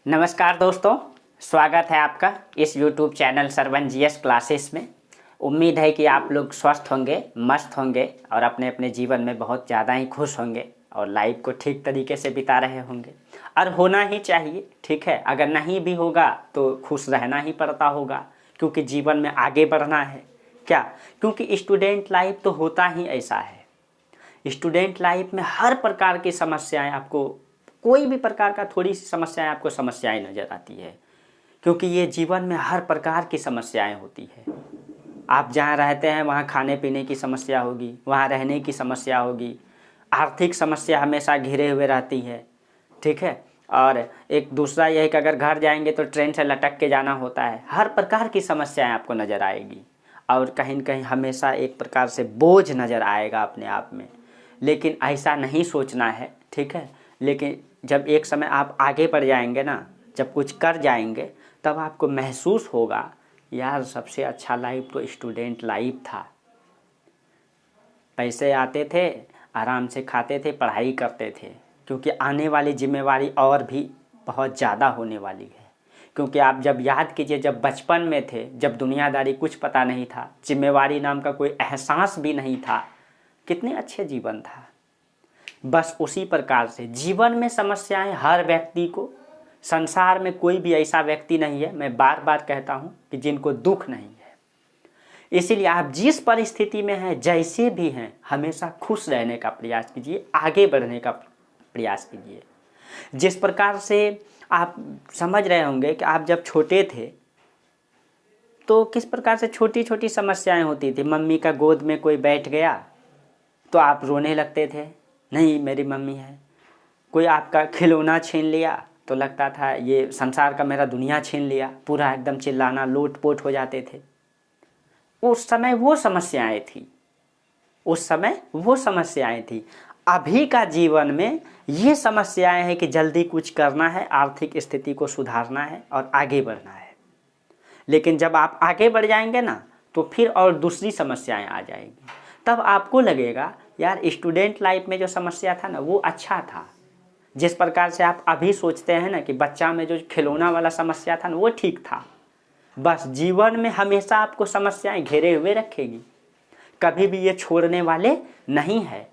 नमस्कार दोस्तों, स्वागत है आपका इस YouTube channel Sarvan GS classes में। उम्मीद है कि आप लोग स्वस्थ होंगे, मस्त होंगे और अपने अपने जीवन में बहुत ज़्यादा ही खुश होंगे और लाइफ को ठीक तरीके से बिता रहे होंगे। और होना ही चाहिए, ठीक है। अगर नहीं भी होगा तो खुश रहना ही पड़ता होगा, क्योंकि जीवन में आगे बढ़ना है। क्या? क्योंकि स्टूडेंट लाइफ तो होता ही ऐसा है। स्टूडेंट लाइफ में हर प्रकार की समस्याएं आपको, कोई भी प्रकार का थोड़ी सी समस्याएं आपको समस्याएं नज़र आती है, क्योंकि ये जीवन में हर प्रकार की समस्याएं होती है। आप जहाँ रहते हैं वहाँ खाने पीने की समस्या होगी, वहाँ रहने की समस्या होगी, आर्थिक समस्या हमेशा घिरे हुए रहती है, ठीक है। और एक दूसरा यह है कि अगर घर जाएंगे तो ट्रेन से लटक के जाना होता है। हर प्रकार की समस्याएं आपको नज़र आएगी और कहीं न कहीं हमेशा एक प्रकार से बोझ नज़र आएगा अपने आप में। लेकिन ऐसा नहीं सोचना है, ठीक है। लेकिन जब एक समय आप आगे बढ़ जाएंगे ना, जब कुछ कर जाएंगे, तब आपको महसूस होगा यार सबसे अच्छा लाइफ तो स्टूडेंट लाइफ था। पैसे आते थे, आराम से खाते थे, पढ़ाई करते थे, क्योंकि आने वाली जिम्मेवारी और भी बहुत ज़्यादा होने वाली है। क्योंकि आप जब याद कीजिए, जब बचपन में थे, जब दुनियादारी कुछ पता नहीं था, जिम्मेवारी नाम का कोई एहसास भी नहीं था, कितने अच्छे जीवन था। बस उसी प्रकार से जीवन में समस्याएं हर व्यक्ति को, संसार में कोई भी ऐसा व्यक्ति नहीं है, मैं बार बार कहता हूं, कि जिनको दुख नहीं है। इसीलिए आप जिस परिस्थिति में हैं, जैसे भी हैं, हमेशा खुश रहने का प्रयास कीजिए, आगे बढ़ने का प्रयास कीजिए। जिस प्रकार से आप समझ रहे होंगे कि आप जब छोटे थे तो किस प्रकार से छोटी छोटी समस्याएं होती थी। मम्मी का गोद में कोई बैठ गया तो आप रोने लगते थे, नहीं मेरी मम्मी है। कोई आपका खिलौना छीन लिया तो लगता था ये संसार का मेरा दुनिया छीन लिया, पूरा एकदम चिल्लाना, लोट-पोट हो जाते थे। उस समय वो समस्याएं थी, उस समय वो समस्याएं थी। अभी का जीवन में ये समस्याएं हैं कि जल्दी कुछ करना है, आर्थिक स्थिति को सुधारना है और आगे बढ़ना है। लेकिन जब आप आगे बढ़ जाएंगे ना, तो फिर और दूसरी समस्याएं आ जाएंगी। तब आपको लगेगा यार स्टूडेंट लाइफ में जो समस्या था ना, वो अच्छा था। जिस प्रकार से आप अभी सोचते हैं ना कि बच्चा में जो खिलौना वाला समस्या था ना, वो ठीक था। बस जीवन में हमेशा आपको समस्याएं घेरे हुए रखेगी, कभी भी ये छोड़ने वाले नहीं है।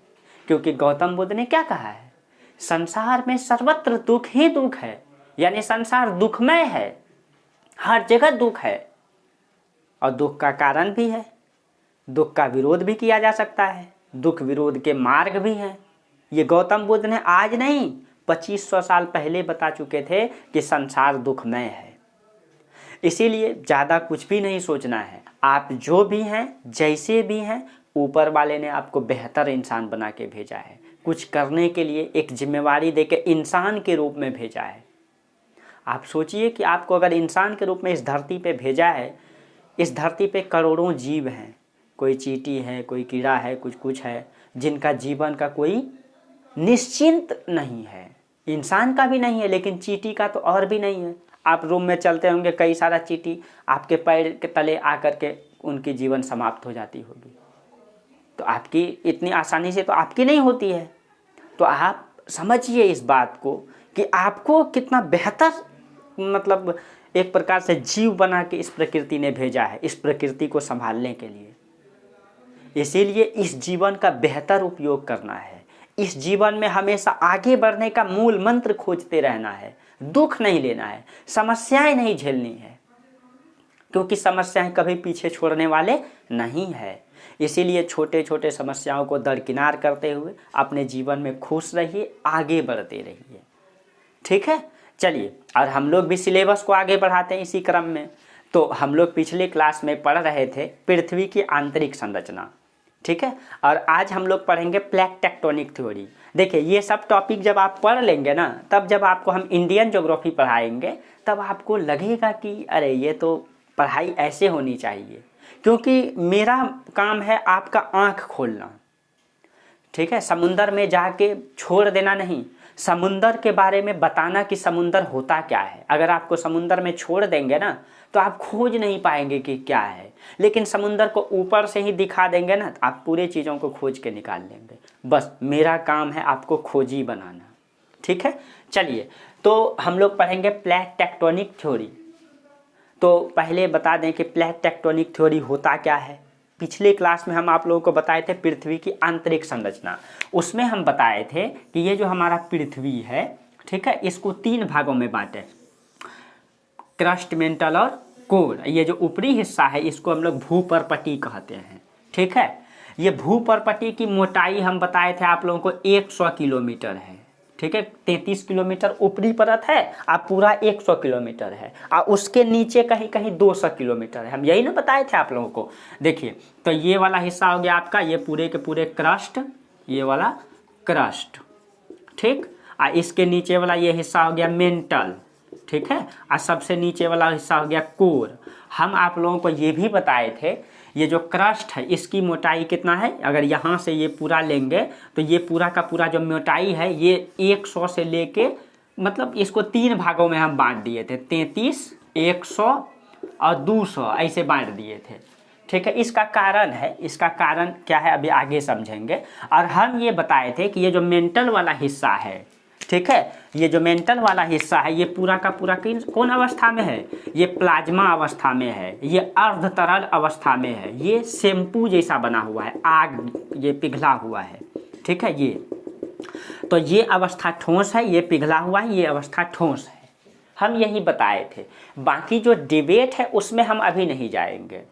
क्योंकि गौतम बुद्ध ने क्या कहा है, संसार में सर्वत्र दुख ही दुख है, यानी संसार दुखमय है, हर जगह दुख है। और दुख का कारण भी है, दुख का विरोध भी किया जा सकता है, दुख विरोध के मार्ग भी हैं। ये गौतम बुद्ध ने आज नहीं, 2500 साल पहले बता चुके थे कि संसार दुखमय है। इसीलिए ज़्यादा कुछ भी नहीं सोचना है। आप जो भी हैं, जैसे भी हैं, ऊपर वाले ने आपको बेहतर इंसान बना के भेजा है, कुछ करने के लिए एक जिम्मेवारी देके इंसान के रूप में भेजा है। आप सोचिए कि आपको अगर इंसान के रूप में इस धरती पे भेजा है, इस धरती पे करोड़ों जीव हैं, कोई चींटी है, कोई कीड़ा है, कुछ है, जिनका जीवन का कोई निश्चिंत नहीं है। इंसान का भी नहीं है, लेकिन चींटी का तो और भी नहीं है। आप रूम में चलते होंगे, कई सारा चींटी आपके पैर के तले आकर के उनकी जीवन समाप्त हो जाती होगी। तो आपकी इतनी आसानी से तो आपकी नहीं होती है। तो आप समझिए इस बात को कि आपको कितना बेहतर, मतलब एक प्रकार से जीव बना के इस प्रकृति ने भेजा है, इस प्रकृति को संभालने के लिए। इसीलिए इस जीवन का बेहतर उपयोग करना है। इस जीवन में हमेशा आगे बढ़ने का मूल मंत्र खोजते रहना है, दुख नहीं लेना है, समस्याएं नहीं झेलनी है, क्योंकि समस्याएं कभी पीछे छोड़ने वाले नहीं है। इसीलिए छोटे छोटे समस्याओं को दरकिनार करते हुए अपने जीवन में खुश रहिए, आगे बढ़ते रहिए, ठीक है। चलिए, और हम लोग भी सिलेबस को आगे बढ़ाते हैं इसी क्रम में। तो हम लोग पिछले क्लास में पढ़ रहे थे पृथ्वी की आंतरिक संरचना, ठीक है। और आज हम लोग पढ़ेंगे प्लेट टेक्टोनिक थ्योरी। देखिए, ये सब टॉपिक जब आप पढ़ लेंगे ना, तब जब आपको हम इंडियन ज्योग्राफी पढ़ाएंगे, तब आपको लगेगा कि अरे ये तो पढ़ाई ऐसे होनी चाहिए। क्योंकि मेरा काम है आपका आँख खोलना, ठीक है। समुंदर में जाके छोड़ देना नहीं, समुंदर के बारे में बताना कि समुंदर होता क्या है। अगर आपको समुंदर में छोड़ देंगे ना, तो आप खोज नहीं पाएंगे कि क्या है। लेकिन समुंदर को ऊपर से ही दिखा देंगे ना, तो आप पूरे चीज़ों को खोज के निकाल लेंगे। बस मेरा काम है आपको खोजी बनाना, ठीक है। चलिए, तो हम लोग पढ़ेंगे प्लेट टेक्टोनिक थ्योरी। तो पहले बता दें कि प्लेट टेक्टोनिक थ्योरी होता क्या है। पिछले क्लास में हम आप लोगों को बताए थे पृथ्वी की आंतरिक संरचना। उसमें हम बताए थे कि ये जो हमारा पृथ्वी है, ठीक है, इसको 3 भागों में बांटे, क्रस्ट, मेंटल और कोर। ये जो ऊपरी हिस्सा है इसको हम लोग भूपर्पटी कहते हैं, ठीक है। ये भूपर्पटी की मोटाई हम बताए थे आप लोगों को 100 किलोमीटर है, ठीक है। 33 किलोमीटर ऊपरी परत है, अब पूरा 100 किलोमीटर है, और उसके नीचे कहीं कहीं 200 किलोमीटर है। हम यही ना बताए थे आप लोगों को। देखिए, तो ये वाला हिस्सा हो गया आपका, ये पूरे के पूरे क्रस्ट, ये वाला क्रस्ट, ठीक। और इसके नीचे वाला ये हिस्सा हो गया मेंटल, ठीक है। और सबसे नीचे वाला हिस्सा हो गया कोर। हम आप लोगों को ये भी बताए थे ये जो क्रस्ट है इसकी मोटाई कितना है, अगर यहाँ से ये पूरा लेंगे तो ये पूरा का पूरा जो मोटाई है ये 100 से लेके, मतलब इसको 3 भागों में हम बांट दिए थे, 33, 100 और 200 ऐसे बांट दिए थे, ठीक है। इसका कारण है, इसका कारण क्या है अभी आगे समझेंगे। और हम ये बताए थे कि ये जो मेंटल वाला हिस्सा है, ठीक है, ये जो मेंटल वाला हिस्सा है ये पूरा का पूरा कौन अवस्था में है, ये प्लाज्मा अवस्था में है, ये अर्ध तरल अवस्था में है, ये शैम्पू जैसा बना हुआ है, आग ये पिघला हुआ है, ठीक है। ये तो ये अवस्था ठोस है, ये पिघला हुआ है, ये अवस्था ठोस है। हम यही बताए थे। बाकी जो डिबेट है उसमें हम अभी नहीं जाएंगे,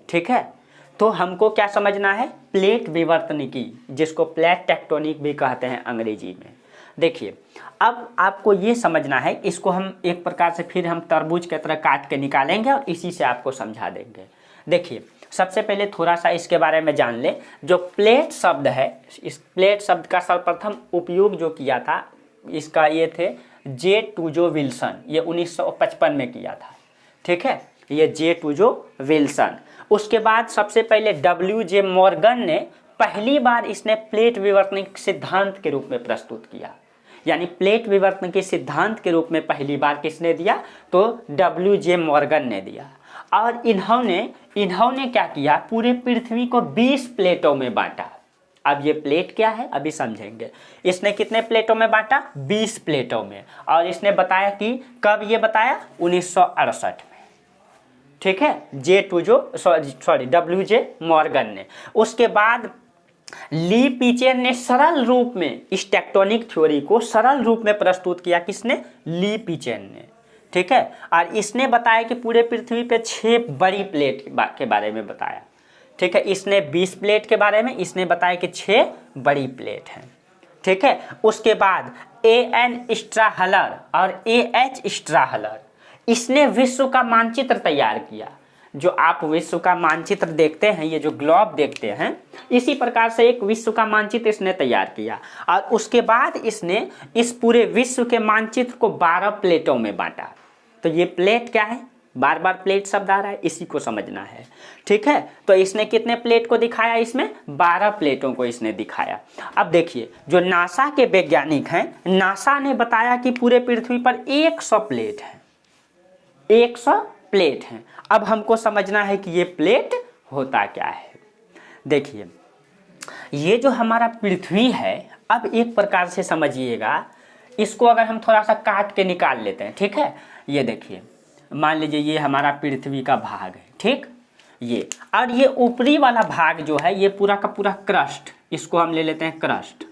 ठीक है। तो हमको क्या समझना है, प्लेट विवर्तनिकी, जिसको प्लेट टेक्टोनिक भी कहते हैं अंग्रेजी में। देखिए, अब आपको ये समझना है, इसको हम एक प्रकार से फिर हम तरबूज की तरह काट के निकालेंगे और इसी से आपको समझा देंगे। देखिए, सबसे पहले थोड़ा सा इसके बारे में जान ले। जो प्लेट शब्द है, इस प्लेट शब्द का सर्वप्रथम उपयोग जो किया था इसका ये थे जे टूजो विल्सन, ये 1955 में किया था, ठीक है। ये जे टूजो विल्सन। उसके बाद सबसे पहले WJ मॉर्गन ने पहली बार इसने प्लेट विवर्तनिक सिद्धांत के रूप में प्रस्तुत किया। यानी प्लेट विवर्तन के सिद्धांत के रूप में पहली बार किसने दिया, तो WJ मॉर्गन ने दिया। और इन्होंने क्या किया, पूरे पृथ्वी को 20 प्लेटों में बांटा। अब ये प्लेट क्या है अभी समझेंगे। इसने कितने प्लेटों में बांटा, 20 प्लेटों में। और इसने बताया कि कब ये बताया, 1968 में, ठीक है। WJ मॉर्गन ने। उसके बाद ली पीचेन ने सरल रूप में इस टेक्टोनिक थ्योरी को सरल रूप में प्रस्तुत किया। किसने, ली पीचेन ने, ठीक है। और इसने बताया कि पूरे पृथ्वी पे 6 बड़ी प्लेट के बारे में बताया, ठीक है। इसने 20 प्लेट के बारे में इसने बताया कि 6 बड़ी प्लेट हैं, ठीक है। उसके बाद AN स्ट्राहलर और AH स्ट्राहलर, इसने विश्व का मानचित्र तैयार किया। जो आप विश्व का मानचित्र देखते हैं, ये जो ग्लोब देखते हैं, इसी प्रकार से एक विश्व का मानचित्र इसने तैयार किया। और उसके बाद इसने इस पूरे विश्व के मानचित्र को 12 प्लेटों में बांटा। तो ये प्लेट क्या है, बार बार प्लेट शब्द आ रहा है, इसी को समझना है, ठीक है। तो इसने कितने प्लेट को दिखाया, इसमें 12 प्लेटों को इसने दिखाया। अब देखिए, जो नासा के वैज्ञानिक हैं, नासा ने बताया कि पूरे पृथ्वी पर 100 प्लेट है, 100 प्लेट हैं। अब हमको समझना है कि ये प्लेट होता क्या है। देखिए, ये जो हमारा पृथ्वी है, अब एक प्रकार से समझिएगा, इसको अगर हम थोड़ा सा काट के निकाल लेते हैं, ठीक है। ये देखिए, मान लीजिए ये हमारा पृथ्वी का भाग है, ठीक, ये, और ये ऊपरी वाला भाग जो है ये पूरा का पूरा क्रस्ट, इसको हम ले लेते हैं क्रस्ट,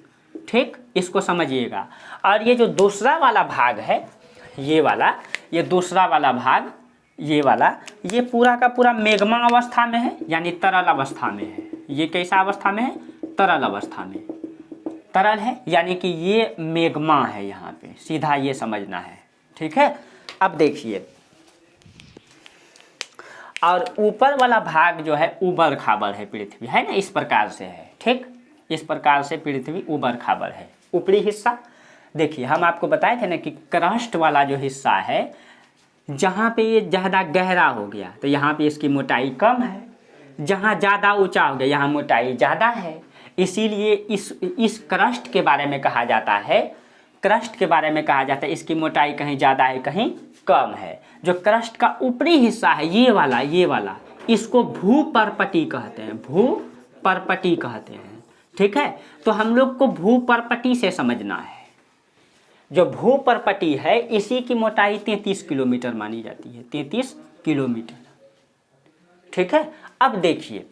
ठीक, इसको समझिएगा। और ये जो दूसरा वाला भाग है, ये वाला, ये दूसरा वाला भाग, ये वाला, ये पूरा का पूरा मेग्मा अवस्था में है, यानी तरल अवस्था में है। ये कैसा अवस्था में है, तरल अवस्था में, तरल है, यानी कि ये मेग्मा है, यहाँ पे सीधा ये समझना है, ठीक है। अब देखिए, और ऊपर वाला भाग जो है उबड़ खाबड़ है, पृथ्वी है ना, इस प्रकार से है, ठीक, इस प्रकार से पृथ्वी उबड़ खाबड़ है। ऊपरी हिस्सा देखिए, हम आपको बताए थे ना कि क्रस्ट वाला जो हिस्सा है, जहाँ पे ये ज़्यादा गहरा हो गया तो यहाँ पे इसकी मोटाई कम है, जहाँ ज़्यादा ऊंचा हो गया यहाँ मोटाई ज़्यादा है। इसीलिए इस क्रस्ट के बारे में कहा जाता है, क्रस्ट के बारे में कहा जाता है इसकी मोटाई कहीं ज़्यादा है कहीं कम है। जो क्रस्ट का ऊपरी हिस्सा है, ये वाला, इसको भूपर्पटी कहते हैं, भूपर्पटी कहते हैं, ठीक है। तो हम लोग को भूपर्पटी से समझना है, जो भूपर्पटी है इसी की मोटाई 33 किलोमीटर मानी जाती है, 33 किलोमीटर। ठीक है, अब देखिए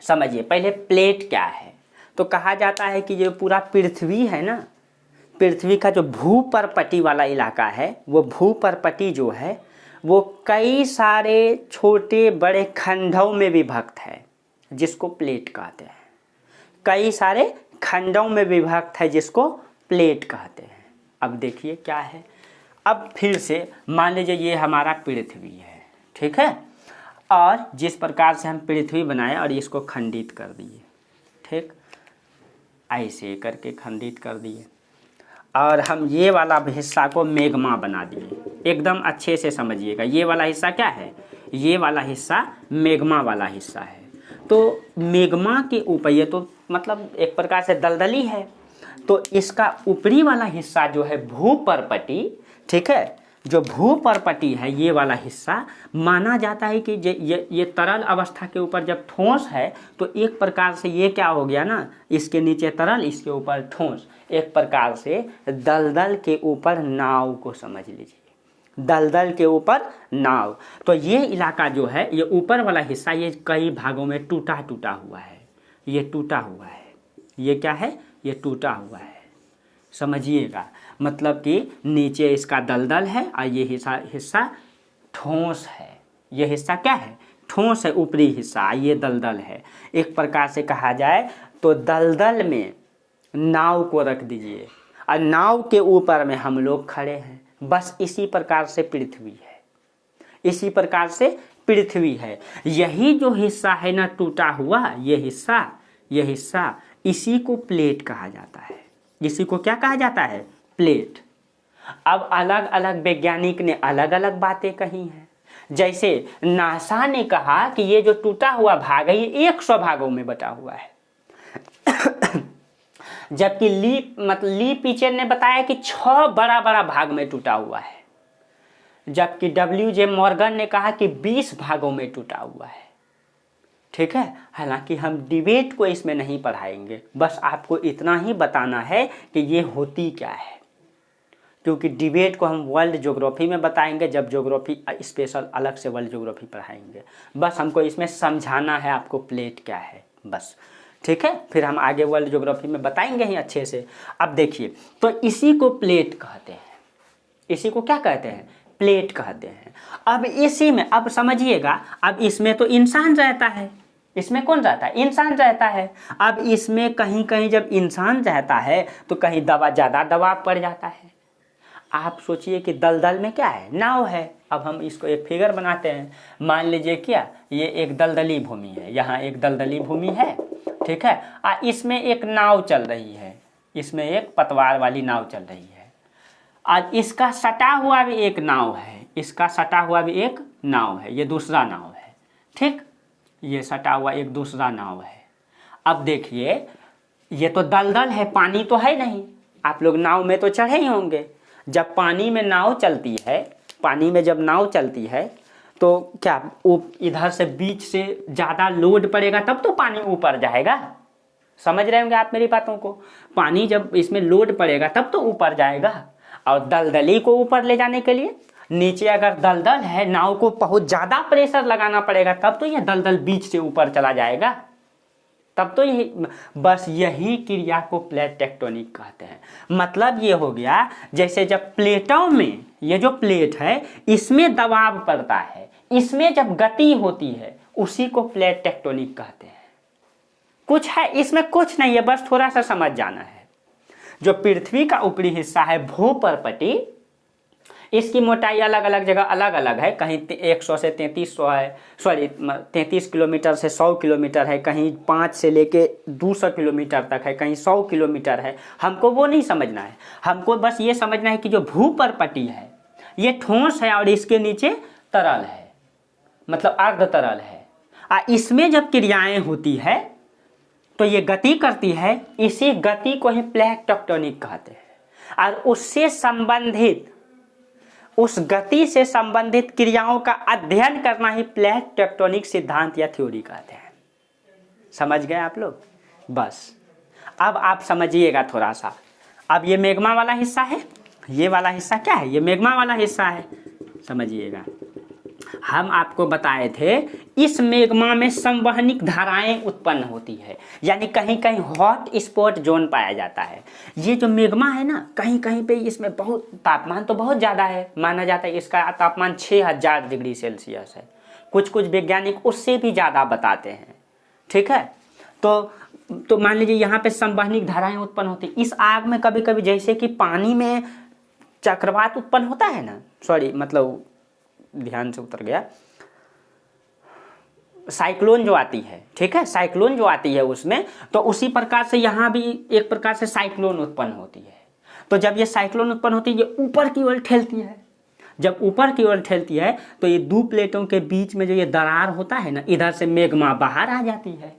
समझिए पहले प्लेट क्या है। तो कहा जाता है कि जो पूरा पृथ्वी है ना, पृथ्वी का जो भूपर्पटी वाला इलाका है, वो भूपर्पटी जो है वो कई सारे छोटे बड़े खंडों में विभक्त है, जिसको प्लेट कहते हैं। कई सारे खंडों में विभक्त है, जिसको प्लेट कहते हैं। अब देखिए क्या है, अब फिर से मान लीजिए ये हमारा पृथ्वी है, ठीक है, और जिस प्रकार से हम पृथ्वी बनाए और इसको खंडित कर दिए, ठीक, ऐसे करके खंडित कर दिए, और हम ये वाला हिस्सा को मेगमा बना दिए। एकदम अच्छे से समझिएगा, ये वाला हिस्सा क्या है, ये वाला हिस्सा मेगमा वाला हिस्सा है। तो मेगमा के ऊपर, ये तो मतलब एक प्रकार से दलदली है, तो इसका ऊपरी वाला हिस्सा जो है भूपर्पटी, ठीक है, जो भूपर्पटी है ये वाला हिस्सा माना जाता है कि ये तरल अवस्था के ऊपर जब ठोस है तो एक प्रकार से ये क्या हो गया ना, इसके नीचे तरल, इसके ऊपर ठोस, एक प्रकार से दलदल के ऊपर नाव को समझ लीजिए, दलदल के ऊपर नाव। तो ये इलाका जो है, ये ऊपर वाला हिस्सा, ये कई भागों में टूटा टूटा हुआ है, ये टूटा हुआ है, ये क्या है, ये टूटा हुआ है, समझिएगा। मतलब कि नीचे इसका दलदल है और ये हिस्सा ठोस है, ये हिस्सा क्या है, ठोस है, ऊपरी हिस्सा ये दलदल है। एक प्रकार से कहा जाए तो दलदल में नाव को रख दीजिए और नाव के ऊपर में हम लोग खड़े हैं, बस इसी प्रकार से पृथ्वी है, इसी प्रकार से पृथ्वी है। यही जो हिस्सा है ना टूटा हुआ, ये हिस्सा इसी को प्लेट कहा जाता है। इसी को क्या कहा जाता है, प्लेट। अब अलग अलग वैज्ञानिक ने अलग अलग बातें कही हैं। जैसे नासा ने कहा कि ये जो टूटा हुआ भाग है ये 100 भागों में बटा हुआ है जबकि ली पीचर ने बताया कि 6 बड़ा बड़ा भाग में टूटा हुआ है, जबकि WJ मॉर्गन ने कहा कि 20 भागों में टूटा हुआ है। ठीक है, हालांकि हम डिबेट को इसमें नहीं पढ़ाएंगे, बस आपको इतना ही बताना है कि ये होती क्या है, क्योंकि डिबेट को हम वर्ल्ड ज्योग्राफी में बताएंगे, जब ज्योग्राफी स्पेशल अलग से वर्ल्ड ज्योग्राफी पढ़ाएंगे। बस हमको इसमें समझाना है आपको प्लेट क्या है, बस। ठीक है, फिर हम आगे वर्ल्ड ज्योग्राफी में बताएंगे ही अच्छे से। अब देखिए, तो इसी को प्लेट कहते हैं, इसी को क्या कहते हैं, प्लेट कहते हैं। अब इसी में, अब समझिएगा, अब इसमें तो इंसान रहता है, इसमें कौन रहता है, इंसान रहता है। अब इसमें कहीं कहीं जब इंसान रहता है तो कहीं ज़्यादा दबाव पड़ जाता है। आप सोचिए कि दलदल में क्या है, नाव है। अब हम इसको एक फिगर बनाते हैं, मान लीजिए क्या, ये एक दलदली भूमि है, यहाँ एक दलदली भूमि है, ठीक है, इसमें एक नाव चल रही है, इसमें एक पतवार वाली नाव चल रही है, और इसका सटा हुआ भी एक नाव है, इसका सटा हुआ भी एक नाव है, ये दूसरा नाव है, ठीक, ये सटा हुआ एक दूसरा नाव है। अब देखिए, ये तो दलदल है, पानी तो है नहीं, आप लोग नाव में तो चढ़े ही होंगे। जब पानी में नाव चलती है, पानी में जब नाव चलती है तो क्या इधर से बीच से ज़्यादा लोड पड़ेगा तब तो पानी ऊपर जाएगा, समझ रहे होंगे आप मेरी बातों को। पानी जब इसमें लोड पड़ेगा तब तो ऊपर जाएगा, और दलदली को ऊपर ले जाने के लिए नीचे अगर दलदल है, नाव को बहुत ज़्यादा प्रेशर लगाना पड़ेगा, तब तो यह दलदल बीच से ऊपर चला जाएगा, तब तो यही, बस यही क्रिया को प्लेट टेक्टोनिक कहते हैं। मतलब ये हो गया, जैसे जब प्लेटों में, ये जो प्लेट है इसमें दबाव पड़ता है, इसमें जब गति होती है, उसी को प्लेट टेक्टोनिक कहते हैं। कुछ है इसमें, कुछ नहीं है, बस थोड़ा सा समझ जाना है। जो पृथ्वी का ऊपरी हिस्सा है भूपर्पटी, इसकी मोटाई अलग अलग जगह अलग अलग है, कहीं 100 से 3300 है, सॉरी 33 किलोमीटर से 100 किलोमीटर है, कहीं 5 से लेके 200 किलोमीटर तक है, कहीं 100 किलोमीटर है। हमको वो नहीं समझना है, हमको बस ये समझना है कि जो भूपर्पटी है ये ठोस है और इसके नीचे तरल है, मतलब अर्ध तरल है, इसमें जब क्रियाएं होती है तो ये गति करती है, इसी गति को ही प्लेट टेक्टोनिक कहते हैं। और उससे संबंधित, उस गति से संबंधित क्रियाओं का अध्ययन करना ही प्लेट टेक्टोनिक सिद्धांत या थ्योरी कहते हैं। समझ गए आप लोग, बस। अब आप समझिएगा थोड़ा सा। अब ये मेग्मा वाला हिस्सा है, ये वाला हिस्सा क्या है, ये मैग्मा वाला हिस्सा है, समझिएगा। हम आपको बताए थे इस मैग्मा में संवहनिक धाराएं उत्पन्न होती है, यानी कहीं कहीं हॉट स्पॉट जोन पाया जाता है। ये जो मैग्मा है ना, कहीं कहीं पे इसमें बहुत तापमान तो बहुत ज़्यादा है, माना जाता है इसका तापमान 6000 डिग्री सेल्सियस है। कुछ कुछ वैज्ञानिक उससे भी ज़्यादा बताते हैं, ठीक है। तो मान लीजिए यहाँ पे संवहनिक धाराएं उत्पन्न होती। इस आग में कभी कभी जैसे कि पानी में चक्रवात उत्पन्न होता है ना, सॉरी मतलब ध्यान से उतर गया, साइक्लोन जो आती है, ठीक है, साइक्लोन जो आती है उसमें, तो उसी प्रकार से यहाँ भी एक प्रकार से साइक्लोन उत्पन्न होती है। तो जब ये साइक्लोन उत्पन्न होती है, ये ऊपर की ओर ठेलती है। जब ऊपर की ओर ठेलती है तो ये दो प्लेटों के बीच में जो ये दरार होता है ना, इधर से मैग्मा बाहर आ जाती है,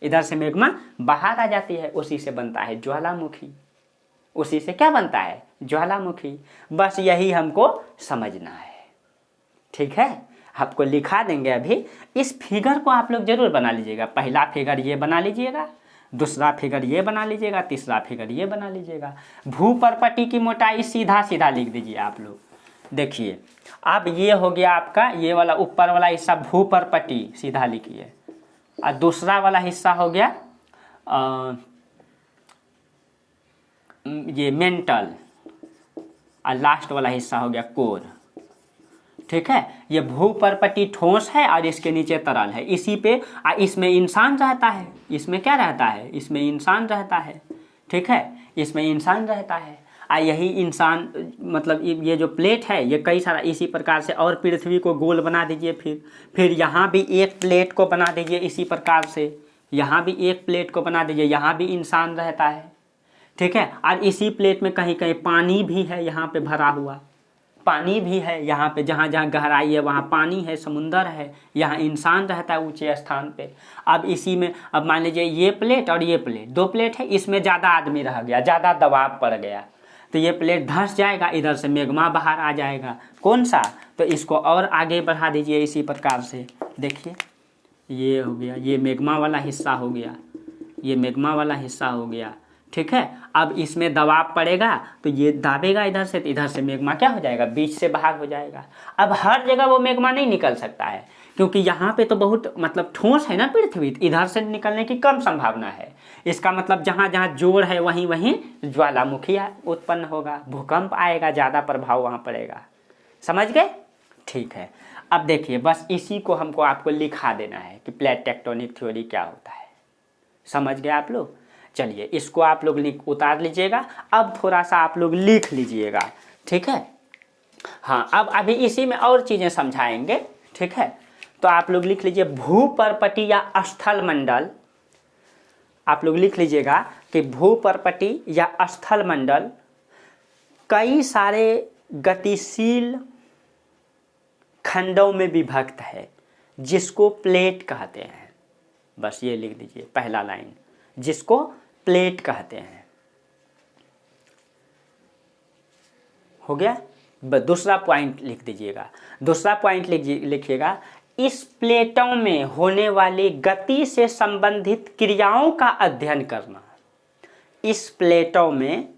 इधर से मैग्मा बाहर आ जाती है, उसी से बनता है ज्वालामुखी। उसी से क्या बनता है, ज्वालामुखी। बस यही हमको समझना है, ठीक है। आपको लिखा देंगे अभी। इस फिगर को आप लोग जरूर बना लीजिएगा। पहला फिगर ये बना लीजिएगा, दूसरा फिगर ये बना लीजिएगा, तीसरा फिगर ये बना लीजिएगा। भूपर्पटी की मोटाई सीधा सीधा लिख दीजिए आप लोग। देखिए अब ये हो गया आपका, ये वाला ऊपर वाला हिस्सा भूपर्पटी, सीधा लिखिए। और दूसरा वाला हिस्सा हो गया ये मेंटल, और लास्ट वाला हिस्सा हो गया कोर, ठीक है। ये भूपर्पटी ठोस है और इसके नीचे तरल है। इसी पे इसमें इंसान रहता है। इसमें क्या रहता है, इसमें इंसान रहता है, ठीक है, इसमें इंसान रहता है। यही इंसान मतलब ये जो प्लेट है ये कई सारा इसी प्रकार से, और पृथ्वी को गोल बना दीजिए। फिर यहाँ भी एक प्लेट को बना दीजिए इसी प्रकार से, यहाँ भी एक प्लेट को बना दीजिए, यहाँ भी इंसान रहता है, ठीक है। और इसी प्लेट में कहीं कहीं पानी भी है, यहाँ पे भरा हुआ पानी भी है, यहाँ पे जहाँ जहाँ गहराई है वहाँ पानी है, समुंदर है, यहाँ इंसान रहता है ऊंचे स्थान पे। अब इसी में अब मान लीजिए ये प्लेट और ये प्लेट, दो प्लेट है, इसमें ज़्यादा आदमी रह गया, ज़्यादा दबाव पड़ गया, तो ये प्लेट धंस जाएगा, इधर से मैग्मा बाहर आ जाएगा। कौन सा, तो इसको और आगे बढ़ा दीजिए इसी प्रकार से। देखिए ये हो गया, ये मैग्मा वाला हिस्सा हो गया, ये मैग्मा वाला हिस्सा हो गया, ठीक है। अब इसमें दबाव पड़ेगा तो ये दाबेगा इधर से, तो इधर से मैग्मा क्या हो जाएगा, बीच से बाहर हो जाएगा। अब हर जगह वो मैग्मा नहीं निकल सकता है, क्योंकि यहाँ पे तो बहुत मतलब ठोस है ना पृथ्वी, इधर से निकलने की कम संभावना है। इसका मतलब जहाँ जहाँ जोड़ है वहीं वहीं ज्वालामुखी उत्पन्न होगा, भूकंप आएगा, ज़्यादा प्रभाव वहाँ पड़ेगा। समझ गए, ठीक है। अब देखिए बस इसी को हमको आपको लिखा देना है कि प्लेट टेक्टोनिक थ्योरी क्या होता है। समझ गए आप लोग। चलिए इसको आप लोग उतार लीजिएगा। अब थोड़ा सा आप लोग लिख लीजिएगा, ठीक है। हाँ अब अभी इसी में और चीज़ें समझाएंगे, ठीक है। तो आप लोग लिख लीजिए भूपर्पटी या स्थल मंडल। आप लोग लिख लीजिएगा कि भूपर्पटी या स्थल मंडल कई सारे गतिशील खंडों में विभक्त है, जिसको प्लेट कहते हैं। बस ये लिख दीजिए पहला लाइन, जिसको प्लेट कहते हैं। हो गया। दूसरा पॉइंट लिख दीजिएगा। दूसरा पॉइंट लिखिएगा, इस प्लेटों में होने वाली गति से संबंधित क्रियाओं का अध्ययन करना। इस प्लेटों में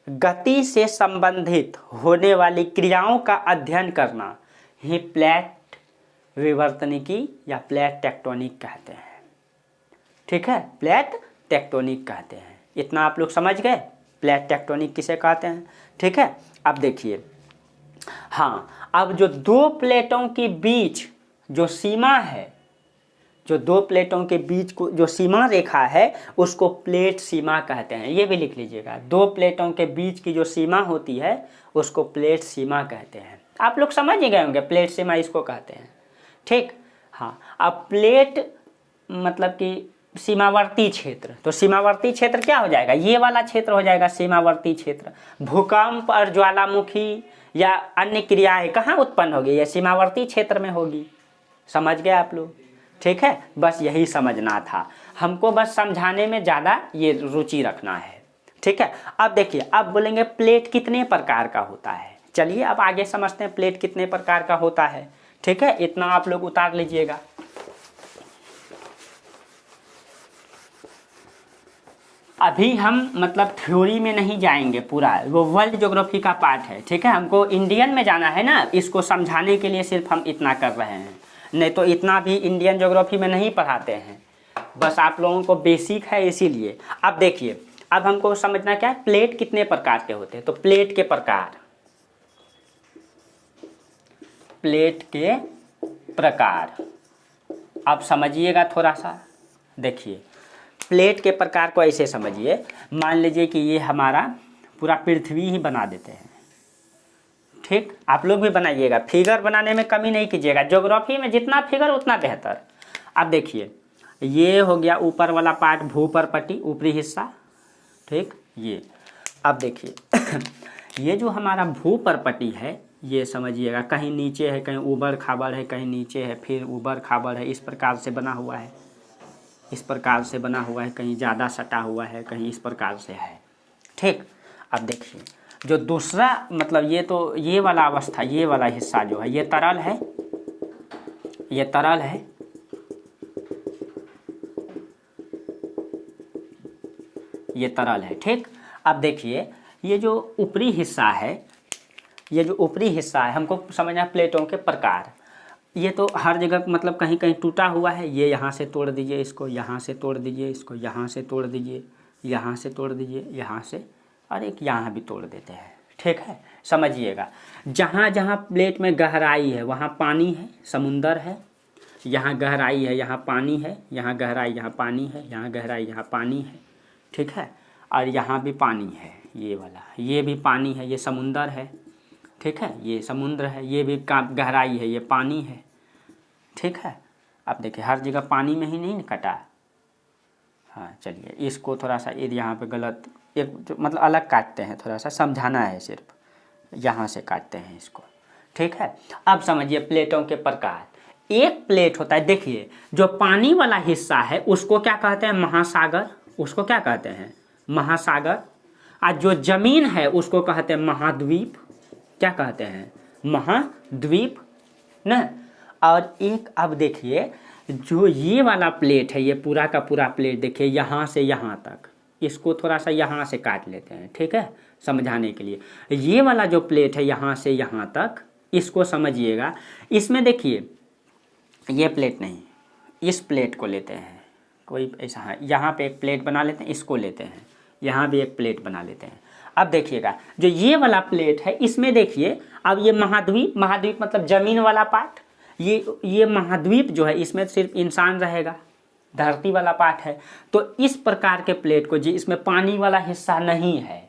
गति से संबंधित होने वाली क्रियाओं का अध्ययन करना ही प्लेट विवर्तनिकी या प्लेट टेक्टोनिक कहते हैं, ठीक है। प्लेट टेक्टोनिक कहते हैं। इतना आप लोग समझ गए प्लेट टेक्टोनिक किसे कहते हैं, ठीक है। अब देखिए, हाँ अब जो दो प्लेटों के बीच जो सीमा है, जो दो प्लेटों के बीच को जो सीमा रेखा है उसको प्लेट सीमा कहते हैं। ये भी लिख लीजिएगा, दो प्लेटों के बीच की जो सीमा होती है उसको प्लेट सीमा कहते हैं। आप लोग समझ ही गए होंगे प्लेट सीमा इसको कहते हैं, ठीक। हाँ अब प्लेट मतलब कि सीमावर्ती क्षेत्र, तो सीमावर्ती क्षेत्र क्या हो जाएगा, ये वाला क्षेत्र हो जाएगा सीमावर्ती क्षेत्र। भूकंप और ज्वालामुखी या अन्य क्रियाएं कहाँ उत्पन्न होगी, ये सीमावर्ती क्षेत्र में होगी। समझ गए आप लोग, ठीक है। बस यही समझना था हमको, बस समझाने में ज़्यादा ये रुचि रखना है, ठीक है। अब देखिए, अब बोलेंगे प्लेट कितने प्रकार का होता है। चलिए अब आगे समझते हैं प्लेट कितने प्रकार का होता है, ठीक है। इतना आप लोग उतार लीजिएगा। अभी हम मतलब थ्योरी में नहीं जाएंगे, पूरा वो वर्ल्ड ज्योग्राफी का पार्ट है, ठीक है। हमको इंडियन में जाना है ना, इसको समझाने के लिए सिर्फ हम इतना कर रहे हैं, नहीं तो इतना भी इंडियन ज्योग्राफी में नहीं पढ़ाते हैं, बस आप लोगों को बेसिक है इसीलिए। अब देखिए, अब हमको समझना क्या है, प्लेट कितने प्रकार के होते हैं। तो प्लेट के प्रकार, प्लेट के प्रकार अब समझिएगा थोड़ा सा। देखिए प्लेट के प्रकार को ऐसे समझिए, मान लीजिए कि ये हमारा पूरा पृथ्वी ही बना देते हैं, ठीक। आप लोग भी बनाइएगा, फिगर बनाने में कमी नहीं कीजिएगा, ज्योग्राफी में जितना फिगर उतना बेहतर। अब देखिए ये हो गया ऊपर वाला पार्ट, भूपर्पटी ऊपरी हिस्सा, ठीक। ये अब देखिए ये जो हमारा भूपर्पटी है, ये समझिएगा कहीं नीचे है, कहीं ऊबड़ खाबड़ है, कहीं नीचे है, फिर ऊबड़ खाबड़ है, इस प्रकार से बना हुआ है, इस प्रकार से बना हुआ है, कहीं ज़्यादा सटा हुआ है, कहीं इस प्रकार से है, ठीक। अब देखिए जो दूसरा मतलब ये तो ये वाला अवस्था, ये वाला हिस्सा जो है ये तरल है, ये तरल है, ये तरल है, ठीक। अब देखिए ये जो ऊपरी हिस्सा है, ये जो ऊपरी हिस्सा है, हमको समझना प्लेटों के प्रकार। ये तो हर जगह मतलब कहीं कहीं टूटा हुआ है, ये यहाँ से तोड़ दीजिए इसको, यहाँ से तोड़ दीजिए इसको, यहाँ से तोड़ दीजिए, यहाँ से तोड़ दीजिए, यहाँ से, और एक यहाँ भी तोड़ देते हैं, ठीक है। समझिएगा जहाँ जहाँ प्लेट में गहराई है वहाँ पानी है, समुंदर है, यहाँ गहराई है यहाँ पानी है, यहाँ गहराई यहाँ पानी है, यहाँ गहराई यहाँ पानी है, ठीक है। और यहाँ भी पानी है, ये वाला, ये भी पानी है, ये समुंदर है, ठीक है, ये समुद्र है, ये भी गहराई है, ये पानी है, ठीक है। अब देखिए हर जगह पानी में ही नहीं कटा। हाँ चलिए इसको थोड़ा सा ये यहाँ पे गलत एक मतलब अलग काटते हैं, थोड़ा सा समझाना है, सिर्फ यहाँ से काटते हैं इसको, ठीक है। अब समझिए प्लेटों के प्रकार। एक प्लेट होता है, देखिए जो पानी वाला हिस्सा है उसको क्या कहते हैं, महासागर, उसको क्या कहते हैं, महासागर। और जो जमीन है उसको कहते हैं महाद्वीप, क्या कहते हैं, महाद्वीप न। और एक अब देखिए जो ये वाला प्लेट है, ये पूरा का पूरा प्लेट देखिए यहाँ से यहाँ तक, इसको थोड़ा सा यहाँ से काट लेते हैं, ठीक है, समझाने के लिए। ये वाला जो प्लेट है यहाँ से यहाँ तक, इसको समझिएगा। इसमें देखिए ये प्लेट नहीं, इस प्लेट को लेते हैं, कोई ऐसा है, यहाँ पे एक प्लेट बना लेते हैं, इसको लेते हैं, यहाँ भी एक प्लेट बना लेते हैं। अब देखिएगा जो ये वाला प्लेट है, इसमें देखिए अब ये महाद्वीप, महाद्वीप मतलब जमीन वाला पार्ट, ये महाद्वीप जो है इसमें सिर्फ इंसान रहेगा, धरती वाला पार्ट है। तो इस प्रकार के प्लेट को जी इसमें पानी वाला हिस्सा नहीं है,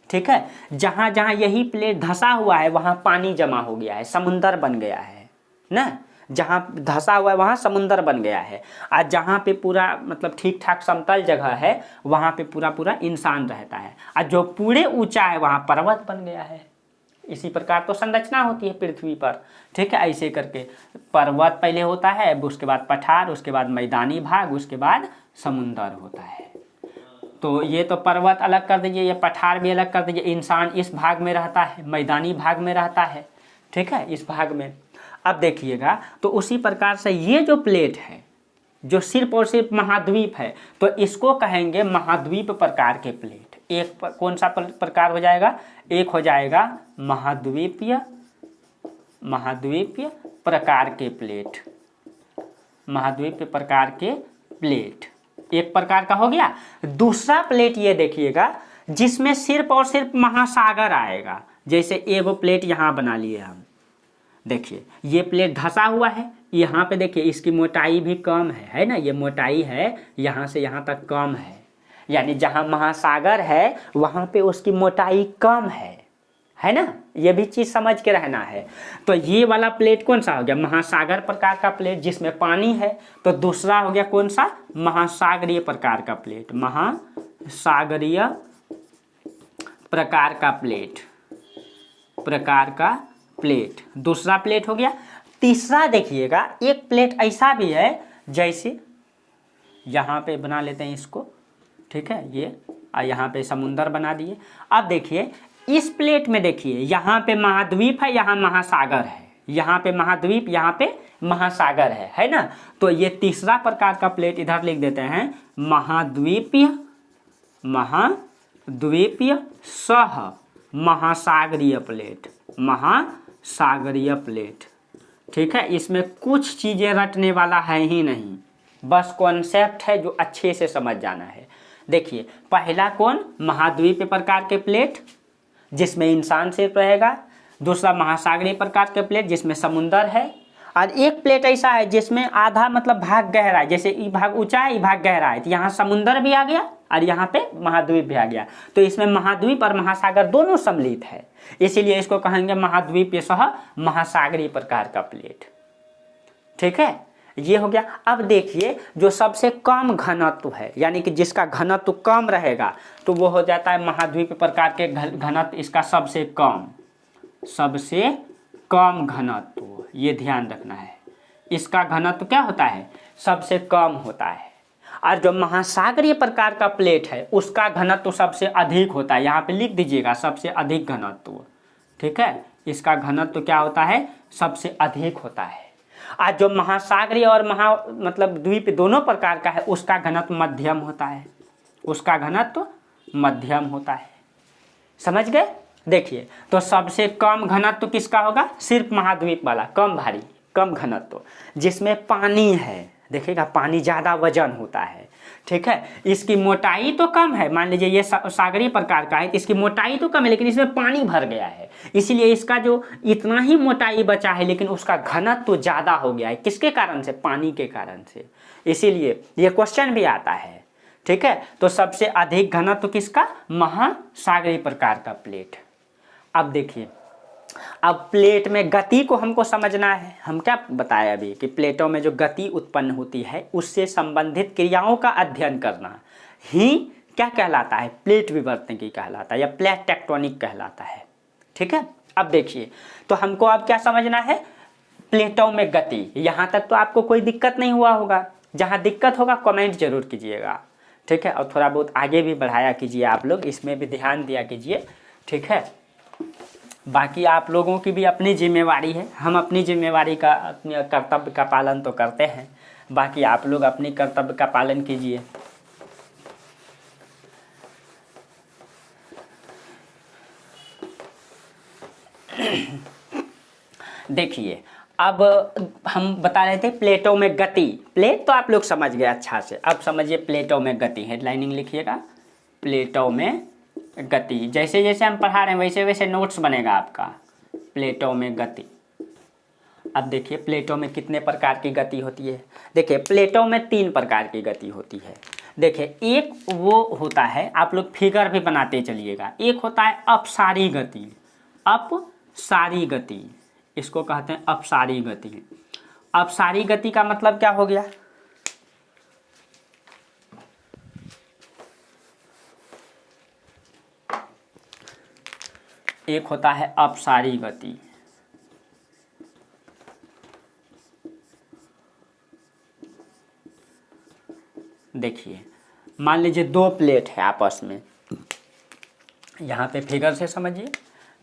ठीक है। जहाँ जहाँ यही प्लेट धंसा हुआ है वहाँ पानी जमा हो गया है, समुंदर बन गया है ना, जहाँ धंसा हुआ है वहाँ समुंदर बन गया है। और जहाँ पे पूरा मतलब ठीक ठाक समतल जगह है वहाँ पे पूरा पूरा इंसान रहता है, और जो पूरे ऊंचा है वहाँ पर्वत बन गया है। इसी प्रकार तो संरचना होती है पृथ्वी पर, ठीक है। ऐसे करके पर्वत पहले होता है, उसके बाद पठार, उसके बाद मैदानी भाग, उसके बाद समुंदर होता है। तो ये तो पर्वत अलग कर दीजिए, ये पठार भी अलग कर दीजिए, इंसान इस भाग में रहता है, मैदानी भाग में रहता है, ठीक है, इस भाग में। अब देखिएगा तो उसी प्रकार से ये जो प्लेट है जो सिर्फ और सिर्फ महाद्वीप है, तो इसको कहेंगे महाद्वीप प्रकार के प्लेट। एक कौन सा प्रकार हो जाएगा, एक हो जाएगा महाद्वीपीय, महाद्वीपीय प्रकार के प्लेट, महाद्वीपीय प्रकार के प्लेट एक प्रकार का हो गया। दूसरा प्लेट ये देखिएगा जिसमें सिर्फ और सिर्फ महासागर आएगा। जैसे एगो प्लेट यहाँ बना लिए हम, देखिए ये प्लेट धंसा हुआ है, यहाँ पे देखिए इसकी मोटाई भी कम है ना, ये मोटाई है यहाँ से यहाँ तक कम है, यानी जहाँ महासागर है वहाँ पे उसकी मोटाई कम है ना, ये भी चीज़ समझ के रहना है। तो ये वाला प्लेट कौन सा हो गया, महासागर प्रकार का प्लेट जिसमें पानी है। तो दूसरा हो गया कौन सा, महासागरीय प्रकार का प्लेट, महासागरीय प्रकार का प्लेट, प्रकार का प्लेट दूसरा प्लेट हो गया। तीसरा देखिएगा एक प्लेट ऐसा भी है, जैसे यहाँ पे बना लेते हैं इसको, ठीक है, ये और यहाँ पे समुंदर बना दिए। अब देखिए इस प्लेट में देखिए यहाँ पे महाद्वीप है, यहाँ महासागर है, यहाँ पे महाद्वीप, यहाँ पे महासागर है ना। तो ये तीसरा प्रकार का प्लेट इधर लिख देते हैं महाद्वीपीय महाद्वीपीय सह महासागरीय प्लेट, महासागरीय प्लेट। ठीक है, इसमें कुछ चीज़ें रटने वाला है ही नहीं, बस कॉन्सेप्ट है जो अच्छे से समझ जाना है। देखिए, पहला कौन, महाद्वीपीय प्रकार के प्लेट जिसमें इंसान सिर्फ रहेगा। दूसरा महासागरीय प्रकार के प्लेट जिसमें समुंदर है। और एक प्लेट ऐसा है जिसमें आधा मतलब भाग गहरा है, जैसे ये भाग ऊंचा है, ये भाग गहरा है, तो यहाँ समुंदर भी आ गया और यहाँ पे महाद्वीप भी आ गया। तो इसमें महाद्वीप और महासागर दोनों सम्मिलित है, इसीलिए इसको कहेंगे महाद्वीपीय सह महासागरीय प्रकार का प्लेट। ठीक है, ये हो गया। अब देखिए, जो सबसे कम घनत्व है, यानी कि जिसका घनत्व कम रहेगा, तो वो हो जाता है महाद्वीपीय प्रकार के घनत्व इसका सबसे कम घनत्व। ये ध्यान रखना है, इसका घनत्व क्या होता है, सबसे कम होता है। और जो महासागरीय प्रकार का प्लेट है उसका घनत्व सबसे अधिक होता है। यहाँ पे लिख दीजिएगा, सबसे अधिक घनत्व। ठीक है, इसका घनत्व क्या होता है, सबसे अधिक होता है। और जो महासागरीय और मतलब द्वीप दोनों प्रकार का है उसका घनत्व मध्यम होता है, उसका घनत्व मध्यम होता है। समझ गए। देखिए, तो सबसे कम घनत्व किसका होगा, सिर्फ महाद्वीप वाला, कम भारी, कम घनत्व, जिसमें पानी है। देखिएगा, पानी ज़्यादा वजन होता है। ठीक है, इसकी मोटाई तो कम है, मान लीजिए ये सागरीय प्रकार का है, तो इसकी मोटाई तो कम है लेकिन इसमें पानी भर गया है, इसीलिए इसका जो इतना ही मोटाई बचा है लेकिन उसका घनत्व तो ज़्यादा हो गया है। किसके कारण से, पानी के कारण से, इसीलिए ये क्वेश्चन भी आता है। ठीक है, तो सबसे अधिक घनत्व किसका, महासागरीय प्रकार का प्लेट। अब देखिए, अब प्लेट में गति को हमको समझना है। हम क्या बताया अभी कि प्लेटों में जो गति उत्पन्न होती है उससे संबंधित क्रियाओं का अध्ययन करना ही क्या कहलाता है, प्लेट विवर्तनिकी कहलाता है या प्लेट टेक्टोनिक कहलाता है। ठीक है, अब देखिए, तो हमको अब क्या समझना है, प्लेटों में गति। यहाँ तक तो आपको कोई दिक्कत नहीं हुआ होगा, जहाँ दिक्कत होगा कमेंट जरूर कीजिएगा। ठीक है, और थोड़ा बहुत आगे भी बढ़ाया कीजिए आप लोग, इसमें भी ध्यान दिया कीजिए। ठीक है, बाकी आप लोगों की भी अपनी जिम्मेवारी है, हम अपनी जिम्मेवारी का, अपने कर्तव्य का पालन तो करते हैं, बाकी आप लोग अपनी कर्तव्य का पालन कीजिए। देखिए, अब हम बता रहे थे प्लेटों में गति। प्लेट तो आप लोग समझ गए अच्छा से, अब समझिए प्लेटों में गति। हेडलाइनिंग लिखिएगा, प्लेटों में गति। जैसे जैसे हम पढ़ा रहे हैं वैसे वैसे नोट्स बनेगा आपका। प्लेटों में गति। अब देखिए, प्लेटों में कितने प्रकार की गति होती है। देखिए, प्लेटों में 3 प्रकार की गति होती है। देखिए, एक वो होता है, आप लोग फिगर भी बनाते चलिएगा, एक होता है अपसारी गति। अपसारी गति, इसको कहते हैं अपसारी गति। अपसारी गति का मतलब क्या हो गया, एक होता है अपसारी गति। देखिए, मान लीजिए 2 प्लेट है आपस में, यहाँ पे फिगर से समझिए।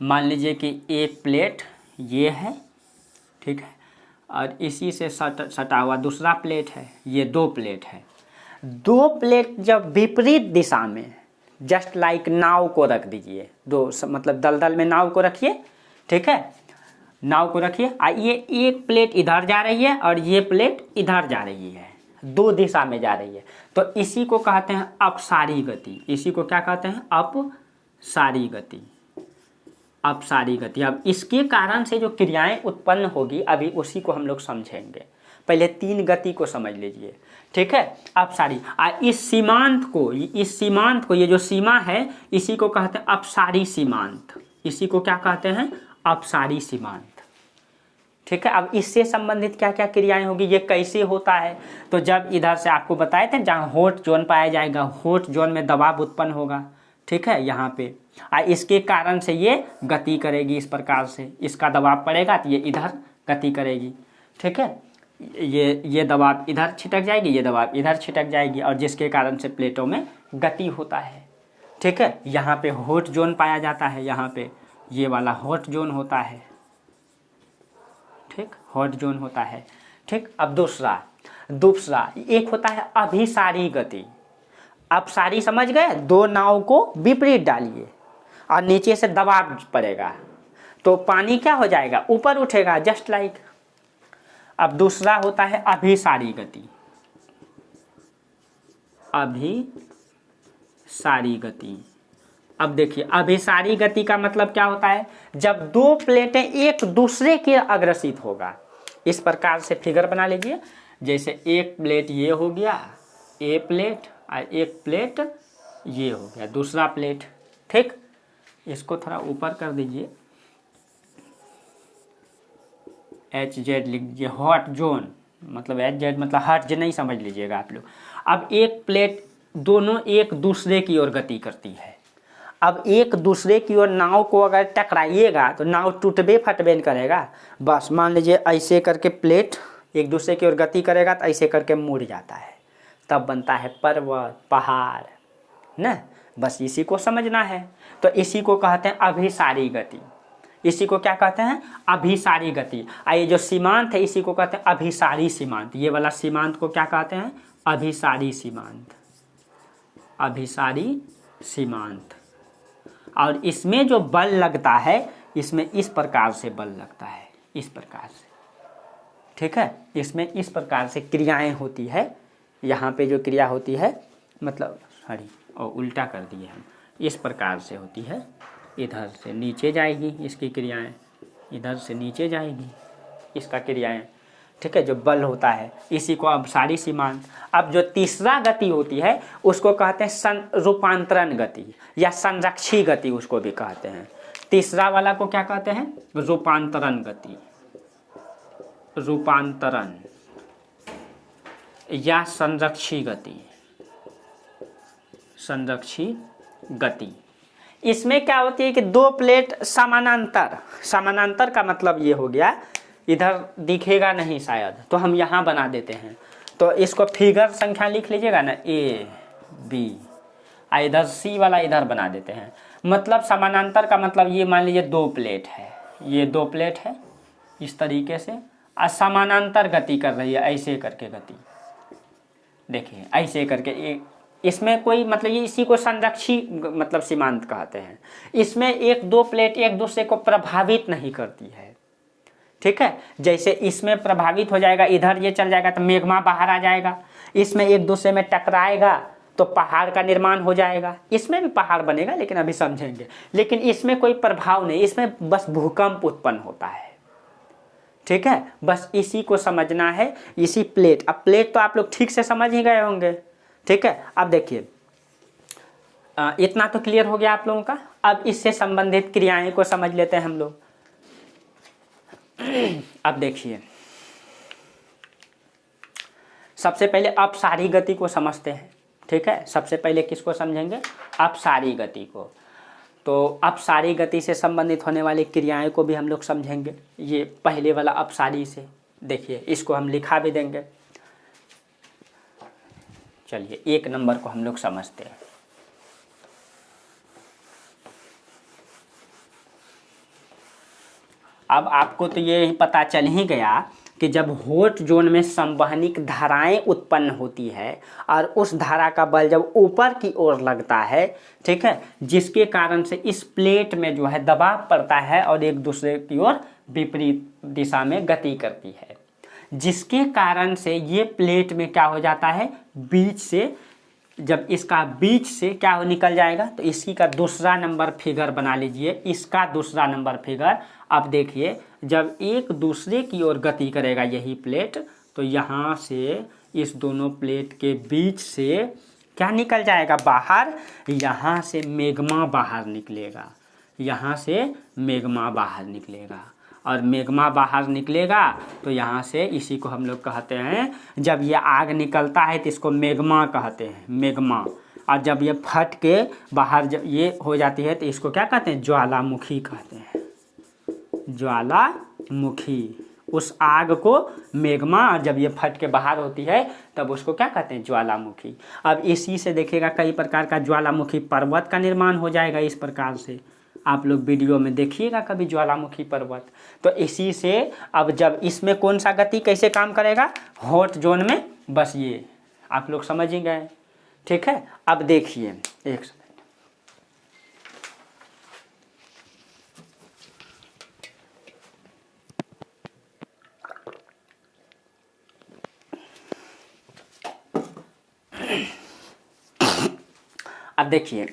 मान लीजिए कि एक प्लेट ये है, ठीक है, और इसी से सटा हुआ दूसरा प्लेट है, ये 2 प्लेट है। 2 प्लेट जब विपरीत दिशा में, जस्ट लाइक नाव को रख दीजिए, मतलब दलदल में नाव को रखिए। ठीक है, नाव को रखिए, ये एक प्लेट इधर जा रही है और ये प्लेट इधर जा रही है, 2 दिशा में जा रही है, तो इसी को कहते हैं अपसारी गति। इसी को क्या कहते हैं, अपसारी गति। अपसारी गति। अब इसके कारण से जो क्रियाएं उत्पन्न होगी अभी उसी को हम लोग समझेंगे। पहले 3 गति को समझ लीजिए। ठीक है, अपसारी। इस सीमांत को, ये जो सीमा है, इसी को कहते हैं अपसारी सीमांत। इसी को क्या कहते हैं, अपसारी सीमांत। ठीक है, अब इससे संबंधित क्या क्या क्रियाएं होगी, ये कैसे होता है, तो जब इधर से आपको बताए थे जहाँ हॉट जोन पाया जाएगा, हॉट जोन में दबाव उत्पन्न होगा। ठीक है, यहाँ पे इसके कारण से ये गति करेगी इस प्रकार से, इसका दबाव पड़ेगा तो ये इधर गति करेगी। ठीक है, ये दबाव इधर छिटक जाएगी, ये दबाव इधर छिटक जाएगी, और जिसके कारण से प्लेटों में गति होता है। ठीक है, यहाँ पे हॉट जोन पाया जाता है, यहाँ पे ये वाला हॉट जोन होता है। ठीक, हॉट जोन होता है। ठीक, अब दूसरा एक होता है अभिसारी गति। अब सारी समझ गए, दो नाव को विपरीत डालिए और नीचे से दबाव पड़ेगा तो पानी क्या हो जाएगा, ऊपर उठेगा, जस्ट लाइक। अब दूसरा होता है अभिसारी गति। अभिसारी गति, अब देखिए अभिसारी गति का मतलब क्या होता है, जब दो प्लेटें एक दूसरे के अग्रसित होगा। इस प्रकार से फिगर बना लीजिए, जैसे एक प्लेट ये हो गया, ए प्लेट, और एक प्लेट ये हो गया, दूसरा प्लेट, ठीक। इसको थोड़ा ऊपर कर दीजिए, एच जेड लिख दीजिए, हॉट जोन, मतलब एच जेड मतलब हर्ट्ज नहीं समझ लीजिएगा आप लोग। अब एक प्लेट, दोनों एक दूसरे की ओर गति करती है। अब एक दूसरे की ओर नाव को अगर टकराइएगा तो नाव टूटबे फटबे करेगा। बस मान लीजिए ऐसे करके प्लेट एक दूसरे की ओर गति करेगा तो ऐसे करके मुड़ जाता है, तब बनता है पर्वत, पहाड़ ना। बस इसी को समझना है। तो इसी को कहते हैं अभिसारी गति। इसी को क्या कहते हैं, अभिसारी गति। ये जो सीमांत है इसी को कहते हैं अभिसारी सीमांत। ये वाला सीमांत को क्या कहते हैं, अभिसारी सीमांत। अभिसारी सीमांत। और इसमें जो बल लगता है, इसमें इस प्रकार से बल लगता है, इस प्रकार से, ठीक है। इसमें इस प्रकार से क्रियाएं होती है। यहाँ पे जो क्रिया होती है, मतलब सॉरी और उल्टा कर दिए हम, इस प्रकार से होती है। इधर से नीचे जाएगी इसकी क्रियाएं, इधर से नीचे जाएगी इसका क्रियाएं, ठीक है। जो बल होता है इसी को अभिसारी सीमांत। अब जो तीसरा गति होती है उसको कहते हैं रूपांतरण गति या संरक्षी गति, उसको भी कहते हैं। तीसरा वाला को क्या कहते हैं, रूपांतरण गति, रूपांतरण या संरक्षी गति, संरक्षी गति। इसमें क्या होती है कि दो प्लेट समानांतर, समानांतर का मतलब ये हो गया, इधर दिखेगा नहीं शायद तो हम यहाँ बना देते हैं, तो इसको फिगर संख्या लिख लीजिएगा ना, ए बी, इधर सी वाला इधर बना देते हैं। मतलब समानांतर का मतलब ये मान लीजिए दो प्लेट है, ये दो प्लेट है इस तरीके से, और समानांतर गति कर रही है, ऐसे करके गति, देखिए ऐसे करके। इसमें कोई मतलब ये इसी को संरक्षी मतलब सीमांत कहते हैं। इसमें एक दो प्लेट एक दूसरे को प्रभावित नहीं करती है, ठीक है। जैसे इसमें प्रभावित हो जाएगा, इधर ये चल जाएगा तो मेग्मा बाहर आ जाएगा। इसमें एक दूसरे में टकराएगा तो पहाड़ का निर्माण हो जाएगा। इसमें भी पहाड़ बनेगा लेकिन अभी समझेंगे। लेकिन इसमें कोई प्रभाव नहीं, इसमें बस भूकंप उत्पन्न होता है, ठीक है। बस इसी को समझना है, इसी प्लेट। अब प्लेट तो आप लोग ठीक से समझ ही गए होंगे, ठीक है। अब देखिए इतना तो क्लियर हो गया आप लोगों का। अब इससे संबंधित क्रियाएं को समझ लेते हैं हम लोग। अब देखिए सबसे पहले अपसारी गति को समझते हैं, ठीक है। सबसे पहले किसको समझेंगे, अपसारी गति को। तो अपसारी गति से संबंधित होने वाली क्रियाएं को भी हम लोग समझेंगे। ये पहले वाला अपसारी से देखिए, इसको हम लिखा भी देंगे। चलिए एक नंबर को हम लोग समझते हैं। अब आपको तो ये पता चल ही गया कि जब हॉट जोन में संवहनिक धाराएं उत्पन्न होती है और उस धारा का बल जब ऊपर की ओर लगता है, ठीक है, जिसके कारण से इस प्लेट में जो है दबाव पड़ता है और एक दूसरे की ओर विपरीत दिशा में गति करती है, जिसके कारण से ये प्लेट में क्या हो जाता है, बीच से, जब इसका बीच से क्या हो निकल जाएगा, तो इसी का दूसरा नंबर फिगर बना लीजिए, इसका दूसरा नंबर फिगर। अब देखिए जब एक दूसरे की ओर गति करेगा यही प्लेट, तो यहाँ से इस दोनों प्लेट के बीच से क्या निकल जाएगा बाहर, यहाँ से मेग्मा बाहर निकलेगा, यहाँ से मेग्मा बाहर निकलेगा। और मेग्मा बाहर निकलेगा तो यहाँ से इसी को हम लोग कहते हैं, जब ये आग निकलता है तो इसको मेग्मा कहते हैं, मेग्मा। और जब ये फट के बाहर जब ये हो जाती है तो इसको क्या कहते हैं, ज्वालामुखी कहते हैं, ज्वालामुखी। उस आग को मेग्मा, और जब ये फट के बाहर होती है तब उसको क्या कहते हैं, ज्वालामुखी। अब इसी से देखिएगा कई प्रकार का ज्वालामुखी पर्वत का निर्माण हो जाएगा। इस प्रकार से आप लोग वीडियो में देखिएगा कभी ज्वालामुखी पर्वत। तो इसी से अब जब इसमें कौन सा गति कैसे काम करेगा, हॉट जोन में, बस ये आप लोग समझ ही गए, ठीक है, अब देखिए एक अब देखिए